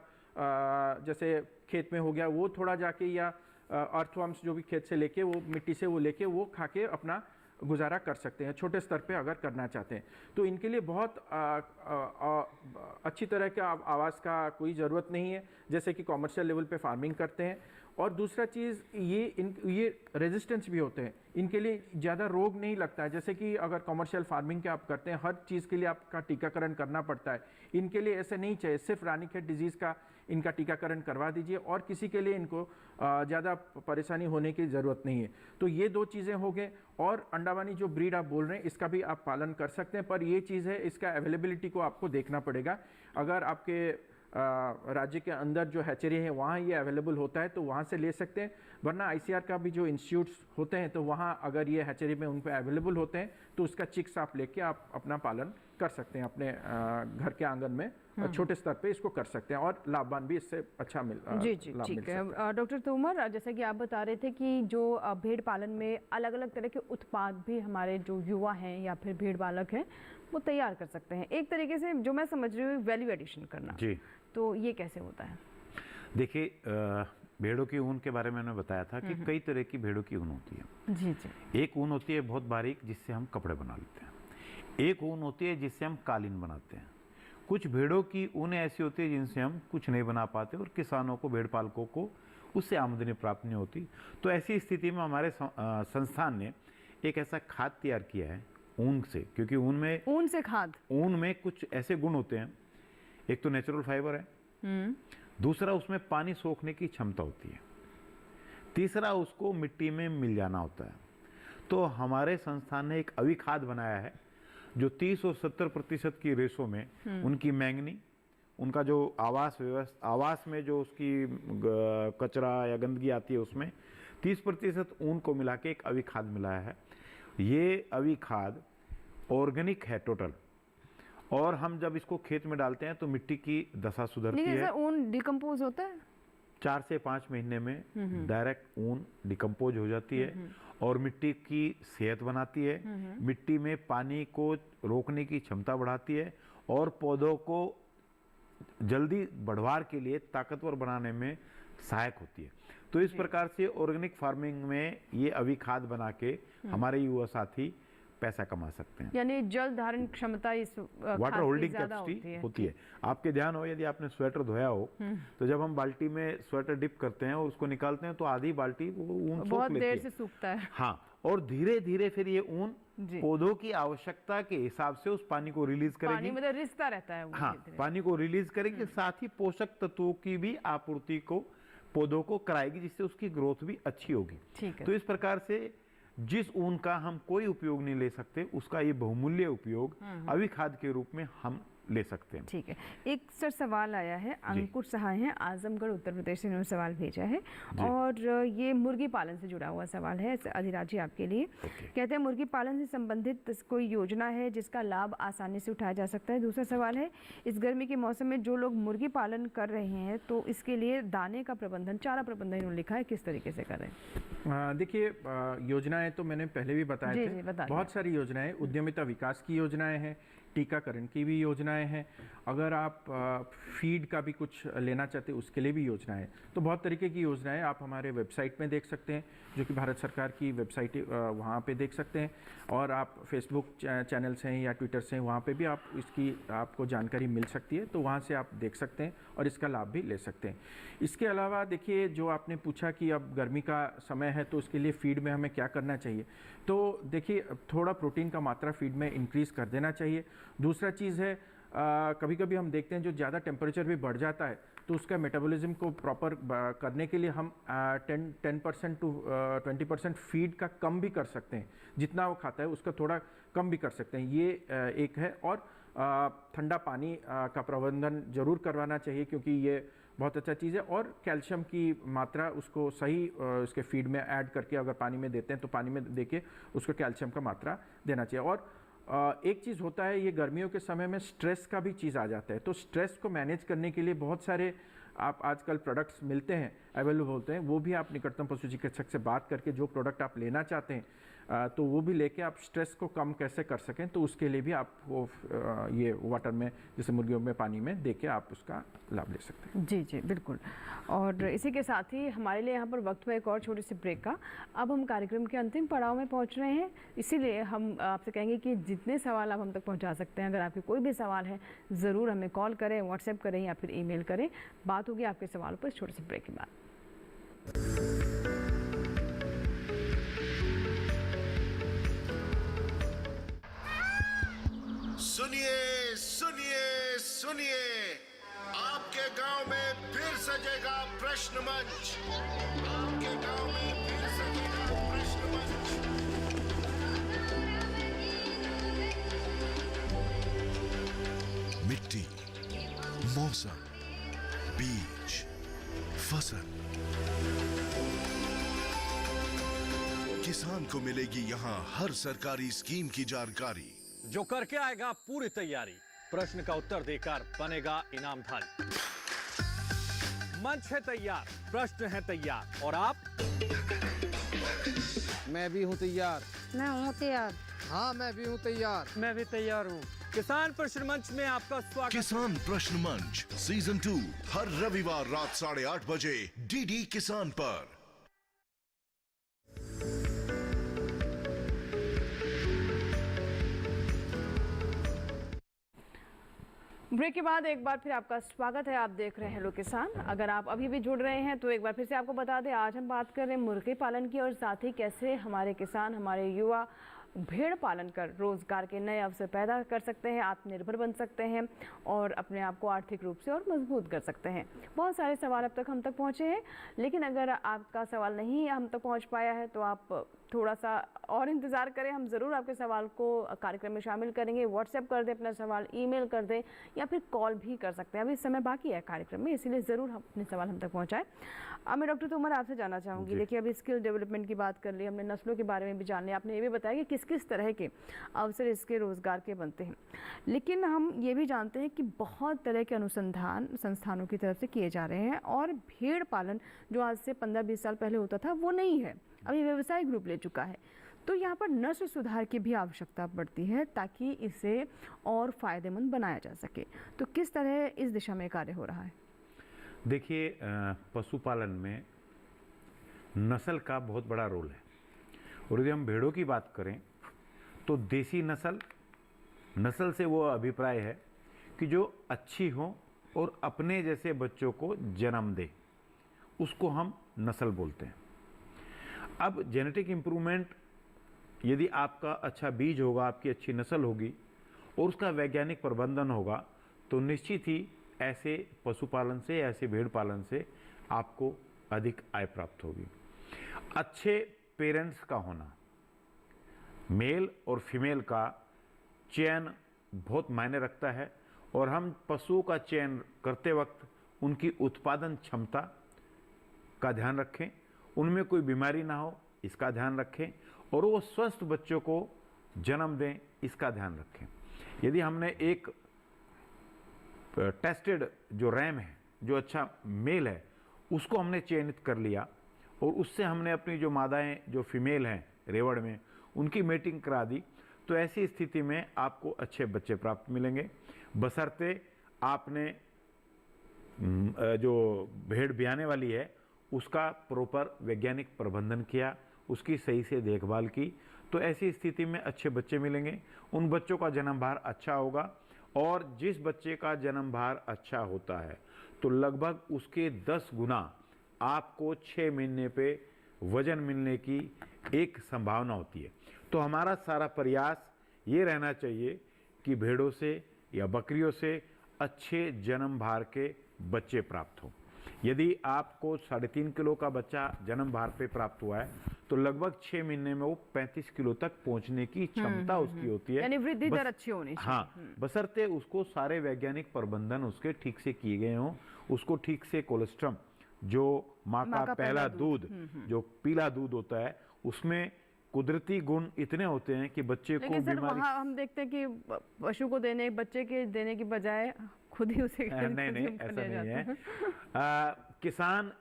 जैसे खेत में हो गया, वो थोड़ा जाके या अर्थवर्म्स जो भी खेत से लेके वो मिट्टी से वो लेके वो खा के अपना गुजारा कर सकते हैं, छोटे स्तर पे अगर करना चाहते हैं। तो इनके लिए बहुत अच्छी तरह का आवास का कोई ज़रूरत नहीं है, जैसे कि कॉमर्शियल लेवल पे फार्मिंग करते हैं। और दूसरा चीज़ ये रेजिस्टेंस भी होते हैं, इनके लिए ज़्यादा रोग नहीं लगता है। जैसे कि अगर कॉमर्शियल फार्मिंग के आप करते हैं, हर चीज़ के लिए आपका टीकाकरण करना पड़ता है। इनके लिए ऐसे नहीं चाहिए, सिर्फ रानीखेत डिजीज़ का इनका टीकाकरण करवा दीजिए और किसी के लिए इनको ज़्यादा परेशानी होने की ज़रूरत नहीं है। तो ये दो चीज़ें हो गए। और अंडावानी जो ब्रीड आप बोल रहे हैं, इसका भी आप पालन कर सकते हैं, पर ये चीज़ है, इसका अवेलेबिलिटी को आपको देखना पड़ेगा। अगर आपके राज्य के अंदर जो हैचरी है वहाँ ये अवेलेबल होता है तो वहाँ से ले सकते हैं, वरना ICR का भी जो इंस्टीट्यूट्स होते हैं तो वहाँ अगर ये हैचरी में उन पर अवेलेबल होते हैं तो उसका चिक्स आप लेके आप अपना पालन कर सकते हैं अपने घर के आंगन में, छोटे स्तर पे इसको कर सकते हैं और लाभवान भी इससे अच्छा जी ठीक है। डॉक्टर तोमर, जैसा कि आप बता रहे थे कि जो भेड़ पालन में अलग अलग तरह के उत्पाद भी हमारे जो युवा हैं या फिर भेड़ पालक हैं वो तैयार कर सकते हैं, एक तरीके से जो मैं समझ रही हूँ वैल्यू एडिशन करना। जी, तो ये कैसे होता है? देखिए भेड़ों की ऊन के बारे में मैंने बताया था कि कई तरह की भेड़ों की ऊन होती है। जी जी। एक ऊन होती है बहुत बारीक जिससे हम कपड़े बना लेते हैं, एक ऊन होती है जिससे हम कालीन बनाते हैं। कुछ भेड़ों की ऊन ऐसी होती है जिनसे हम कुछ नहीं बना पाते और किसानों को, भेड़ पालकों को उससे आमदनी प्राप्त नहीं होती। तो ऐसी स्थिति में हमारे संस्थान ने एक ऐसा खाद तैयार किया है ऊन से, क्योंकि ऊन से खाद, ऊन में कुछ ऐसे गुण होते हैं, एक तो नेचुरल फाइबर है, दूसरा उसमें पानी सोखने की क्षमता होती है, तीसरा उसको मिट्टी में मिल जाना होता है। तो हमारे संस्थान ने एक अवी खाद बनाया है जो 30 और 70% की रेशो में उनकी मैंगनी, उनका जो आवास में जो उसकी कचरा या गंदगी आती है उसमें 30% ऊन को मिला के एक अवी खाद मिलाया है। ये अवी खाद ऑर्गेनिक है टोटल, और हम जब इसको खेत में डालते हैं तो मिट्टी की दशा सुधरती है। सर ऊन डिकम्पोज होता है 4 से 5 महीने में डायरेक्ट ऊन डिकम्पोज हो जाती है और मिट्टी की सेहत बनाती है, मिट्टी में पानी को रोकने की क्षमता बढ़ाती है और पौधों को जल्दी बढ़वार के लिए ताकतवर बनाने में सहायक होती है। तो इस प्रकार से ऑर्गेनिक फार्मिंग में ये अभी खाद बना के हमारे युवा साथी पैसा कमा सकते हैं। यानी जल धारण क्षमता इस वाटर होल्डिंग कैपेसिटी होती है। आपके ध्यान हो, यदि आपने स्वेटर धोया हो तो जब हम बाल्टी में स्वेटर डिप करते हैं और उसको निकालते हैं तो आधी बाल्टी वो ऊन सोख लेती है, बहुत देर से सूखता है। हाँ, और धीरे धीरे फिर ये ऊन पौधों की आवश्यकता के हिसाब से उस पानी को रिलीज करेगी। पानी मतलब रिश्ता रहता है वो। हाँ, पानी को रिलीज करेगी, साथ ही पोषक तत्वों की भी आपूर्ति को पौधों को कराएगी, जिससे उसकी ग्रोथ भी अच्छी होगी। ठीक है। तो इस प्रकार से जिस ऊन का हम कोई उपयोग नहीं ले सकते, उसका ये बहुमूल्य उपयोग अभी खाद के रूप में हम ले सकते हैं। ठीक है, एक सर सवाल आया है, अंकुर सहाय हैं, आजमगढ़ उत्तर प्रदेश से इन्होंने सवाल भेजा है और ये मुर्गी पालन से जुड़ा हुआ सवाल है अधिराज जी आपके लिए। कहते हैं मुर्गी पालन से संबंधित कोई योजना है जिसका लाभ आसानी से उठाया जा सकता है। दूसरा सवाल है, इस गर्मी के मौसम में जो लोग मुर्गी पालन कर रहे हैं तो इसके लिए दाने का प्रबंधन, चारा प्रबंधन इन्होंने लिखा है, किस तरीके से कर रहे हैं? देखिए, योजनाएं तो मैंने पहले भी बताए थे, बहुत सारी योजनाएं, उद्यमिता विकास की योजनाएं हैं, टीकाकरण की भी योजनाएं हैं, अगर आप फीड का भी कुछ लेना चाहते हैं उसके लिए भी योजनाएं हैं। तो बहुत तरीके की योजनाएं आप हमारे वेबसाइट में देख सकते हैं, जो कि भारत सरकार की वेबसाइट, वहाँ पे देख सकते हैं, और आप फेसबुक चैनल्स हैं या ट्विटर से हैं, वहाँ पे भी आप इसकी आपको जानकारी मिल सकती है, तो वहाँ से आप देख सकते हैं और इसका लाभ भी ले सकते हैं। इसके अलावा देखिए, जो आपने पूछा कि अब गर्मी का समय है तो उसके लिए फीड में हमें क्या करना चाहिए, तो देखिए थोड़ा प्रोटीन का मात्रा फीड में इंक्रीज़ कर देना चाहिए। दूसरा चीज़ है, कभी कभी हम देखते हैं जो ज़्यादा टेम्परेचर भी बढ़ जाता है तो उसका मेटाबॉलिज्म को प्रॉपर करने के लिए हम 10% टू 20% फीड का कम भी कर सकते हैं, जितना वो खाता है उसका थोड़ा कम भी कर सकते हैं, ये एक है। और ठंडा पानी का प्रबंधन ज़रूर करवाना चाहिए, क्योंकि ये बहुत अच्छा चीज़ है। और कैल्शियम की मात्रा उसको सही उसके फीड में ऐड करके अगर पानी में देते हैं तो पानी में देके उसको कैल्शियम का मात्रा देना चाहिए। और एक चीज़ होता है, ये गर्मियों के समय में स्ट्रेस का भी चीज़ आ जाता है, तो स्ट्रेस को मैनेज करने के लिए बहुत सारे आप आजकल प्रोडक्ट्स मिलते हैं, अवेलेबल होते हैं, वो भी आप निकटतम पशु चिकित्सक से बात करके जो प्रोडक्ट आप लेना चाहते हैं तो वो भी लेके आप स्ट्रेस को कम कैसे कर सकें, तो उसके लिए भी आप वो ये वाटर में, जैसे मुर्गियों में पानी में दे के आप उसका लाभ ले सकते हैं। जी जी बिल्कुल। और इसी के साथ ही हमारे लिए यहाँ पर वक्त में एक और छोटी सी ब्रेक का, अब हम कार्यक्रम के अंतिम पड़ाव में पहुँच रहे हैं, इसीलिए हम आपसे कहेंगे कि जितने सवाल आप हम तक पहुँचा सकते हैं, अगर आपके कोई भी सवाल है ज़रूर हमें कॉल करें, व्हाट्सएप करें या फिर ईमेल करें। बात होगी आपके सवालों पर इस छोटे से ब्रेक के बाद। सुनिए सुनिए सुनिए, आपके गांव में फिर सजेगा प्रश्न मंच। आपके गांव में फिर सजेगा प्रश्न मंच। मिट्टी, मौसम, बीज, फसल, किसान को मिलेगी यहाँ हर सरकारी स्कीम की जानकारी। जो करके आएगा पूरी तैयारी, प्रश्न का उत्तर देकर बनेगा इनामधारी। मंच है तैयार, प्रश्न है तैयार, और आप? मैं भी हूँ तैयार। मैं हूँ तैयार। हाँ मैं भी हूँ तैयार। मैं भी तैयार हूँ। किसान प्रश्न मंच में आपका स्वागत। किसान प्रश्न मंच सीजन 2 हर रविवार रात 8:30 बजे डीडी किसान पर। ब्रेक के बाद एक बार फिर आपका स्वागत है। आप देख रहे हैं हेलो किसान। अगर आप अभी भी जुड़ रहे हैं तो एक बार फिर से आपको बता दें, आज हम बात कर रहे हैं मुर्गी पालन की, और साथ ही कैसे हमारे किसान, हमारे युवा भेड़ पालन कर रोजगार के नए अवसर पैदा कर सकते हैं, आत्मनिर्भर बन सकते हैं और अपने आप को आर्थिक रूप से और मजबूत कर सकते हैं। बहुत सारे सवाल अब तक हम तक पहुंचे हैं, लेकिन अगर आपका सवाल नहीं हम तक पहुंच पाया है तो आप थोड़ा सा और इंतज़ार करें, हम ज़रूर आपके सवाल को कार्यक्रम में शामिल करेंगे। व्हाट्सएप कर दें अपना सवाल, ईमेल कर दें या फिर कॉल भी कर सकते हैं। अभी समय बाकी है कार्यक्रम में, इसीलिए ज़रूर हम अपने सवाल हम तक पहुँचाएँ। अब मैं डॉक्टर तोमर आपसे जानना चाहूँगी, देखिए अभी स्किल डेवलपमेंट की बात कर ली हमने, नस्लों के बारे में भी जान लिया, आपने ये भी बताया कि किस किस तरह के अवसर इसके रोज़गार के बनते हैं, लेकिन हम ये भी जानते हैं कि बहुत तरह के अनुसंधान संस्थानों की तरफ से किए जा रहे हैं और भेड़ पालन जो आज से 15-20 साल पहले होता था वो नहीं है, अभी व्यवसाय ग्रुप ले चुका है। तो यहाँ पर नस्ल सुधार की भी आवश्यकता पड़ती है ताकि इसे और फ़ायदेमंद बनाया जा सके। तो किस तरह इस दिशा में कार्य हो रहा है? देखिए, पशुपालन में नस्ल का बहुत बड़ा रोल है, और यदि हम भेड़ों की बात करें तो देसी नस्ल से वो अभिप्राय है कि जो अच्छी हो और अपने जैसे बच्चों को जन्म दे, उसको हम नस्ल बोलते हैं। अब जेनेटिक इम्प्रूवमेंट, यदि आपका अच्छा बीज होगा, आपकी अच्छी नस्ल होगी और उसका वैज्ञानिक प्रबंधन होगा, तो निश्चित ही ऐसे पशुपालन से, ऐसे भेड़ पालन से आपको अधिक आय प्राप्त होगी। अच्छे पेरेंट्स का होना, मेल और फीमेल का चयन बहुत मायने रखता है, और हम पशुओं का चयन करते वक्त उनकी उत्पादन क्षमता का ध्यान रखें, उनमें कोई बीमारी ना हो इसका ध्यान रखें, और वो स्वस्थ बच्चों को जन्म दें इसका ध्यान रखें। यदि हमने एक टेस्टेड जो रैम है, जो अच्छा मेल है, उसको हमने चयनित कर लिया और उससे हमने अपनी जो मादाएं जो फीमेल हैं रेवड़ में उनकी मेटिंग करा दी, तो ऐसी स्थिति में आपको अच्छे बच्चे प्राप्त मिलेंगे, बशर्ते आपने जो भेड़ ब्याने वाली है उसका प्रॉपर वैज्ञानिक प्रबंधन किया, उसकी सही से देखभाल की, तो ऐसी स्थिति में अच्छे बच्चे मिलेंगे। उन बच्चों का जन्म भार अच्छा होगा, और जिस बच्चे का जन्म भार अच्छा होता है तो लगभग उसके 10 गुना आपको 6 महीने पे वजन मिलने की एक संभावना होती है। तो हमारा सारा प्रयास ये रहना चाहिए कि भेड़ों से या बकरियों से अच्छे जन्म भार के बच्चे प्राप्त हों। यदि आपको 3.5 किलो का बच्चा जन्म भार पे प्राप्त हुआ है तो लगभग 6 महीने में वो 35 किलो तक पहुंचने की क्षमता उसकी होती है, यानी वृद्धि दर अच्छी होनी चाहिए। हाँ, बशर्ते उसको सारे वैज्ञानिक प्रबंधन उसके ठीक से किए गए हों, उसको ठीक से कोलेस्ट्रम जो माँ का पहला दूध जो पीला दूध होता है उसमें कुदरती गुण इतने होते हैं कि बच्चे को लेकिन सर बीमारी वहाँ हम देखते हैं कि पशु को देने बच्चे के देने की बजाय खुद ही उसे नहीं ऐसा नहीं है। किसान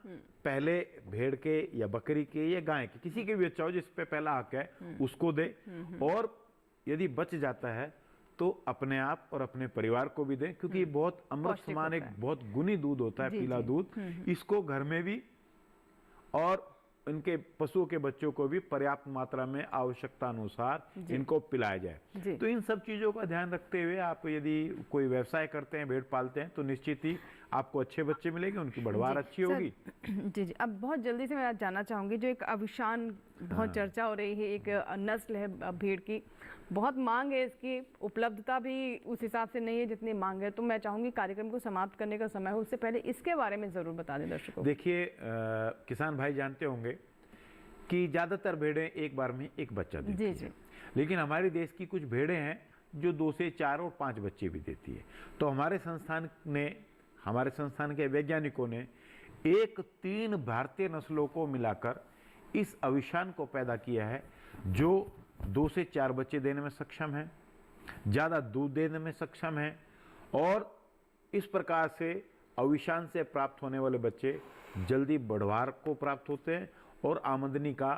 पहले भेड़ के या बकरी के या गाय के किसी के भी अच्छा हो जिस पे पहला हक है उसको दे, और यदि बच जाता है तो अपने आप और अपने परिवार को भी दें, क्योंकि बहुत अमृत समान एक बहुत गुणी दूध होता है पीला दूध, इसको घर में भी और इनके पशुओं के बच्चों को भी पर्याप्त मात्रा में आवश्यकता अनुसार इनको पिलाया जाए। तो इन सब चीजों का ध्यान रखते हुए आप यदि कोई व्यवसाय करते हैं, भेड़ पालते हैं, तो निश्चित ही आपको अच्छे बच्चे मिलेंगे, उनकी बढ़वार अच्छी होगी। जी जी, अब बहुत जल्दी से मैं जानना चाहूंगी, जो एक अविशान बहुत चर्चा हो रही है, एक नस्ल है भेड़ की, बहुत मांग है इसकी, उपलब्धता भी उस हिसाब से नहीं है जितनी मांग है, तो मैं चाहूंगी कार्यक्रम को समाप्त करने का समय हो, उससे पहले इसके बारे में जरूर बता दें दर्शकों को। देखिए, किसान भाई जानते होंगे कि ज्यादातर भेड़ें एक बार में एक बच्चा देती है, लेकिन हमारे देश की कुछ भेड़ें हैं जो 2 से 4 और 5 बच्चे भी देती है। तो हमारे संस्थान के वैज्ञानिकों ने 3 भारतीय नस्लों को मिलाकर इस अविशान को पैदा किया है, जो 2 से 4 बच्चे देने में सक्षम है, ज़्यादा दूध देने में सक्षम है, और इस प्रकार से अविशान से प्राप्त होने वाले बच्चे जल्दी बढ़वार को प्राप्त होते हैं और आमदनी का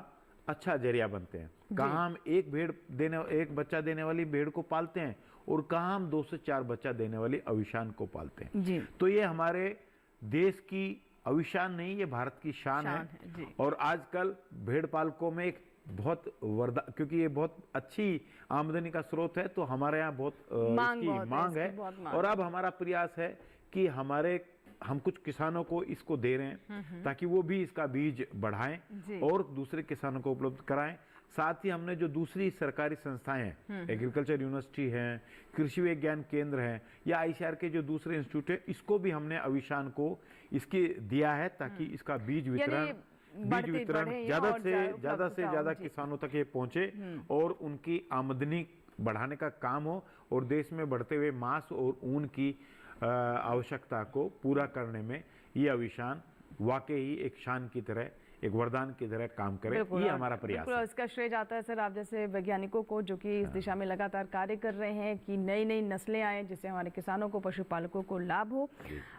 अच्छा जरिया बनते हैं। कहाँ हम एक बच्चा देने वाली भेड़ को पालते हैं और कहाँ हम 2 से 4 बच्चा देने वाली अविशान को पालते हैं। तो ये हमारे देश की अविशान नहीं, ये भारत की शान है। और आजकल भेड़ पालकों में एक बहुत क्योंकि ये बहुत अच्छी आमदनी का स्रोत है, तो हमारे यहाँ बहुत इसकी मांग है। और अब हमारा प्रयास है कि हम कुछ किसानों को इसको दे रहे हैं ताकि वो भी इसका बीज बढ़ाएं और दूसरे किसानों को उपलब्ध कराएं। साथ ही हमने जो दूसरी सरकारी संस्थाएं हैं, एग्रीकल्चर यूनिवर्सिटी हैं, कृषि विज्ञान केंद्र हैं, या आईसीआर के जो दूसरे इंस्टीट्यूट है, इसको भी हमने अविशान को इसके दिया है ताकि इसका बीज वितरण ज्यादा से ज्यादा किसानों तक ये पहुंचे और उनकी आमदनी बढ़ाने का काम हो, और देश में बढ़ते हुए मांस और ऊन की आवश्यकता को पूरा करने में ये अविशान वाकई ही एक शान की तरह, एक वरदान की तरह काम करे। ये हमारा प्रयास है। इसका श्रेय जाता है सर आप जैसे वैज्ञानिकों को, जो कि इस दिशा में लगातार कार्य कर रहे हैं कि नई नई नस्लें आए जिससे हमारे किसानों को, पशुपालकों को लाभ हो।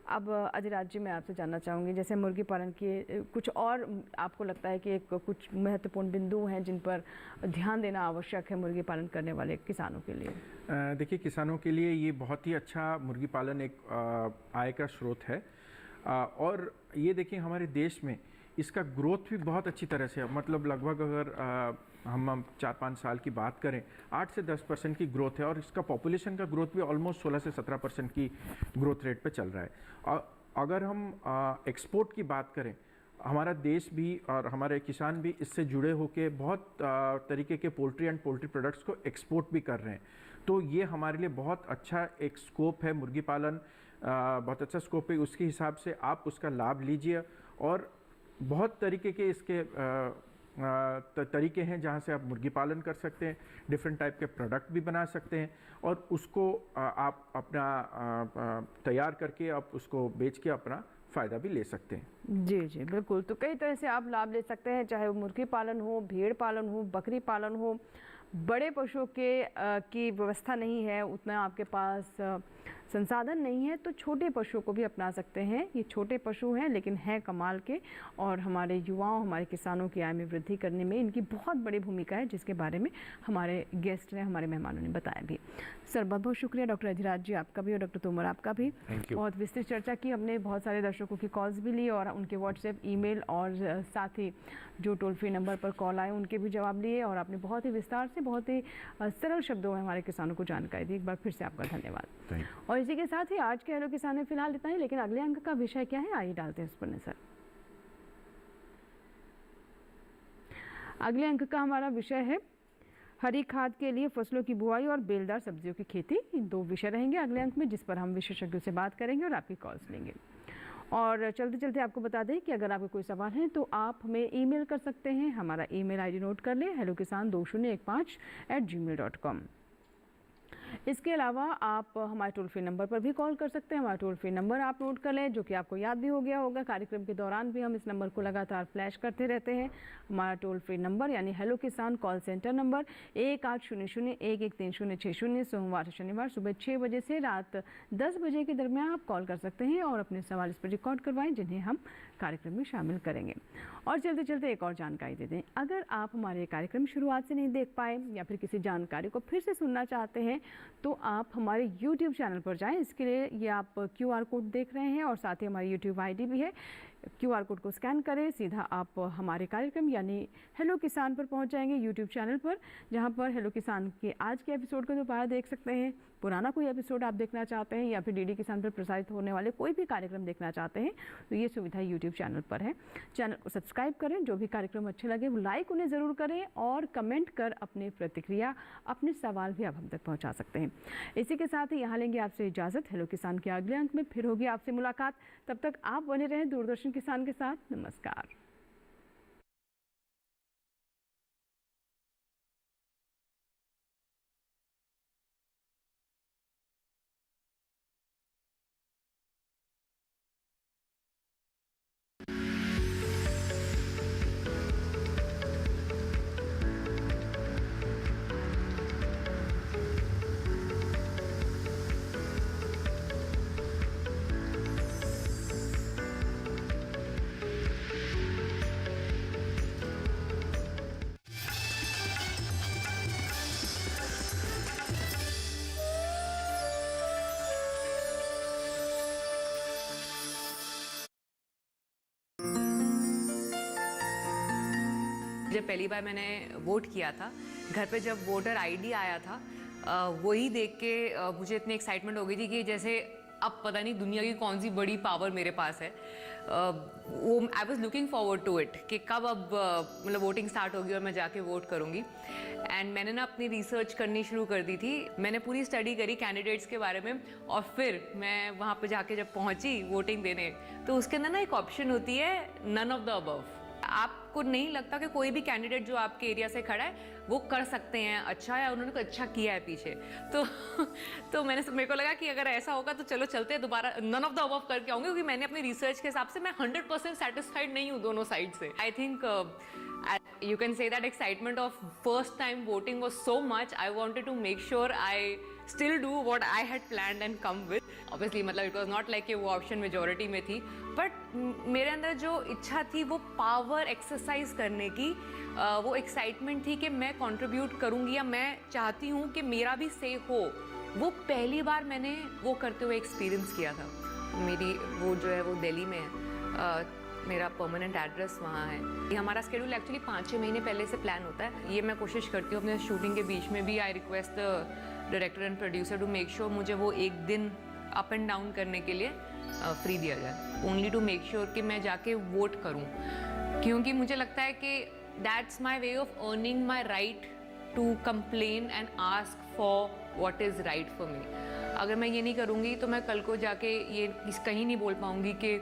अब अजयराज जी, मैं आपसे जानना चाहूँगी, जैसे मुर्गी पालन के कुछ और आपको लगता है कि कुछ महत्वपूर्ण बिंदु हैं जिन पर ध्यान देना आवश्यक है मुर्गी पालन करने वाले किसानों के लिए? देखिए, किसानों के लिए ये बहुत ही अच्छा मुर्गी पालन एक आय का स्रोत है, और ये देखिए हमारे देश में इसका ग्रोथ भी बहुत अच्छी तरह से, मतलब लगभग अगर हम 4-5 साल की बात करें, 8 से 10% की ग्रोथ है, और इसका पॉपुलेशन का ग्रोथ भी ऑलमोस्ट 16 से 17% की ग्रोथ रेट पे चल रहा है। और अगर हम एक्सपोर्ट की बात करें, हमारा देश भी और हमारे किसान भी इससे जुड़े होकर बहुत तरीके के पोल्ट्री एंड पोल्ट्री प्रोडक्ट्स को एक्सपोर्ट भी कर रहे हैं। तो ये हमारे लिए बहुत अच्छा एक स्कोप है, मुर्गी पालन बहुत अच्छा स्कोप है। उसके हिसाब से आप उसका लाभ लीजिए, और बहुत तरीके के इसके तरीके हैं जहाँ से आप मुर्गी पालन कर सकते हैं, डिफरेंट टाइप के प्रोडक्ट भी बना सकते हैं और उसको आप अपना तैयार करके आप उसको बेच के अपना फ़ायदा भी ले सकते हैं। जी जी बिल्कुल। तो कई तरह से आप लाभ ले सकते हैं, चाहे वो मुर्गी पालन हो, भेड़ पालन हो, बकरी पालन हो। बड़े पशुओं के की व्यवस्था नहीं है, उतना आपके पास संसाधन नहीं है, तो छोटे पशुओं को भी अपना सकते हैं। ये छोटे पशु हैं लेकिन हैं कमाल के, और हमारे युवाओं, हमारे किसानों की आय में वृद्धि करने में इनकी बहुत बड़ी भूमिका है, जिसके बारे में हमारे गेस्ट ने, हमारे मेहमानों ने बताया भी। सर बहुत बहुत शुक्रिया डॉक्टर अधिराज जी, आपका भी और डॉक्टर तोमर आपका भी। बहुत विस्तृत चर्चा की हमने, बहुत सारे दर्शकों की कॉल्स भी ली और उनके व्हाट्सएप, ईमेल और साथ ही जो टोल फ्री नंबर पर कॉल आए उनके भी जवाब लिए, और आपने बहुत ही विस्तार से, बहुत ही सरल शब्दों में हमारे किसानों को जानकारी दी। एक बार फिर से आपका धन्यवाद। और इसी के साथ ही आज के हेलो किसान में फिलहाल इतना ही, लेकिन अगले अंक का विषय क्या है आइए डालते हैं उस पर नजर। अगले अंक का हमारा विषय है हरी खाद के लिए फसलों की बुआई और बेलदार सब्जियों की खेती। इन दो विषय रहेंगे अगले अंक में, जिस पर हम विशेषज्ञों से बात करेंगे और आपकी कॉल्स लेंगे। और चलते चलते आपको बता दें कि अगर आपके कोई सवाल है तो आप हमें ईमेल कर सकते हैं। हमारा ईमेल आईडी नोट कर लें, hellokisan2015@gmail.com। इसके अलावा आप हमारे टोल फ्री नंबर पर भी कॉल कर सकते हैं। हमारा टोल फ्री नंबर आप नोट कर लें, जो कि आपको याद भी हो गया होगा। कार्यक्रम के दौरान भी हम इस नंबर को लगातार फ्लैश करते रहते हैं। हमारा टोल फ्री नंबर यानी हेलो किसान कॉल सेंटर नंबर 1800-113060, सोमवार से शनिवार सुबह 6 बजे से रात 10 बजे के दरमियान आप कॉल कर सकते हैं और अपने सवाल इस पर रिकॉर्ड करवाएं, जिन्हें हम कार्यक्रम में शामिल करेंगे। और चलते चलते एक और जानकारी दे दें, अगर आप हमारे कार्यक्रम शुरुआत से नहीं देख पाए या फिर किसी जानकारी को फिर से सुनना चाहते हैं तो आप हमारे YouTube चैनल पर जाएं। इसके लिए ये आप QR कोड देख रहे हैं और साथ ही हमारी YouTube ID भी है। QR कोड को स्कैन करें, सीधा आप हमारे कार्यक्रम यानी हेलो किसान पर पहुंच जाएंगे, YouTube चैनल पर, जहां पर हेलो किसान के आज के एपिसोड को दोबारा देख सकते हैं। पुराना कोई एपिसोड आप देखना चाहते हैं या फिर DD किसान पर प्रसारित होने वाले कोई भी कार्यक्रम देखना चाहते हैं तो ये सुविधा YouTube चैनल पर है। चैनल को सब्सक्राइब करें, जो भी कार्यक्रम अच्छे लगे वो लाइक उन्हें ज़रूर करें और कमेंट कर अपनी प्रतिक्रिया, अपने सवाल भी आप हम तक पहुँचा सकते हैं। इसी के साथ ही यहाँ लेंगे आपसे इजाज़त। हेलो किसान के अगले अंक में फिर होगी आपसे मुलाकात। तब तक आप बने रहें दूरदर्शन किसान के साथ। नमस्कार। जब पहली बार मैंने वोट किया था, घर पे जब वोटर आईडी आया था, वही देख के मुझे इतनी एक्साइटमेंट हो गई थी कि जैसे अब पता नहीं दुनिया की कौन सी बड़ी पावर मेरे पास है। वो I was looking forward to it कि कब अब मतलब वोटिंग स्टार्ट होगी और मैं जाके वोट करूँगी। एंड मैंने ना अपनी रिसर्च करनी शुरू कर दी थी। मैंने पूरी स्टडी करी कैंडिडेट्स के बारे में और फिर मैं वहाँ पे जाके जब पहुँची वोटिंग देने, तो उसके अंदर ना एक ऑप्शन होती है नन ऑफ द अबव। आपको नहीं लगता कि कोई भी कैंडिडेट जो आपके एरिया से खड़ा है वो कर सकते हैं अच्छा, या उन्होंने कुछ अच्छा किया है पीछे, तो मेरे को लगा कि अगर ऐसा होगा तो चलो चलते हैं दोबारा नन ऑफ द अबव करके आऊंगी, क्योंकि मैंने अपनी रिसर्च के हिसाब से मैं 100% सेटिस्फाइड नहीं हूँ दोनों साइड से। I think you can say that excitement of first time voting was so much. I wanted to make sure I still do what I had planned and come with. Obviously मतलब it was not like कि वो option majority में थी, but मेरे अंदर जो इच्छा थी वो power exercise करने की, वो excitement थी कि मैं contribute करूँगी या मैं चाहती हूँ कि मेरा भी say हो। वो पहली बार मैंने वो करते हुए experience किया था। मेरी वो जो है वो दिल्ली में है, मेरा परमानेंट एड्रेस वहाँ है। ये हमारा स्केड्यूल एक्चुअली 5-6 महीने पहले से प्लान होता है। ये मैं कोशिश करती हूँ अपने शूटिंग के बीच में भी, I request the director and producer to make sure मुझे वो एक दिन अप एंड डाउन करने के लिए फ्री दिया जाए, ओनली टू मेक श्योर कि मैं जाके वोट करूँ, क्योंकि मुझे लगता है कि that's my way of earning my right to complain and ask for what is right for me. अगर मैं ये नहीं करूँगी तो मैं कल को जाके ये कहीं नहीं बोल पाऊँगी कि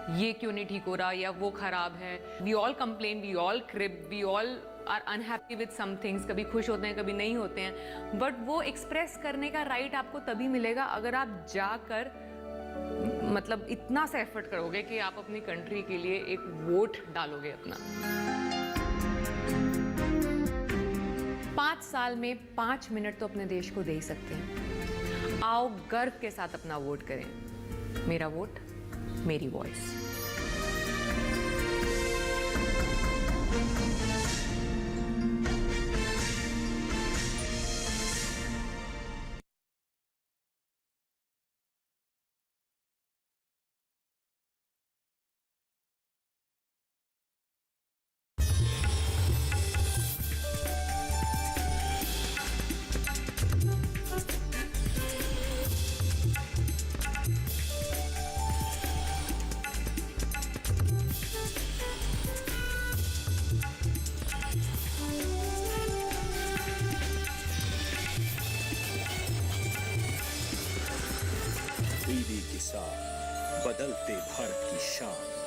ये क्यों नहीं ठीक हो रहा या वो खराब है। We all complain, we all crib, we all are unhappy with some things. कभी खुश होते हैं, कभी नहीं होते हैं, बट वो एक्सप्रेस करने का राइट आपको तभी मिलेगा अगर आप जाकर मतलब इतना सा एफर्ट करोगे कि आप अपनी कंट्री के लिए एक वोट डालोगे अपना। 5 साल में 5 मिनट तो अपने देश को दे ही सकते हैं। आओ गर्व के साथ अपना वोट करें। मेरा वोट, मेरी वॉइस। दीदी के साथ बदलते भारत की शान।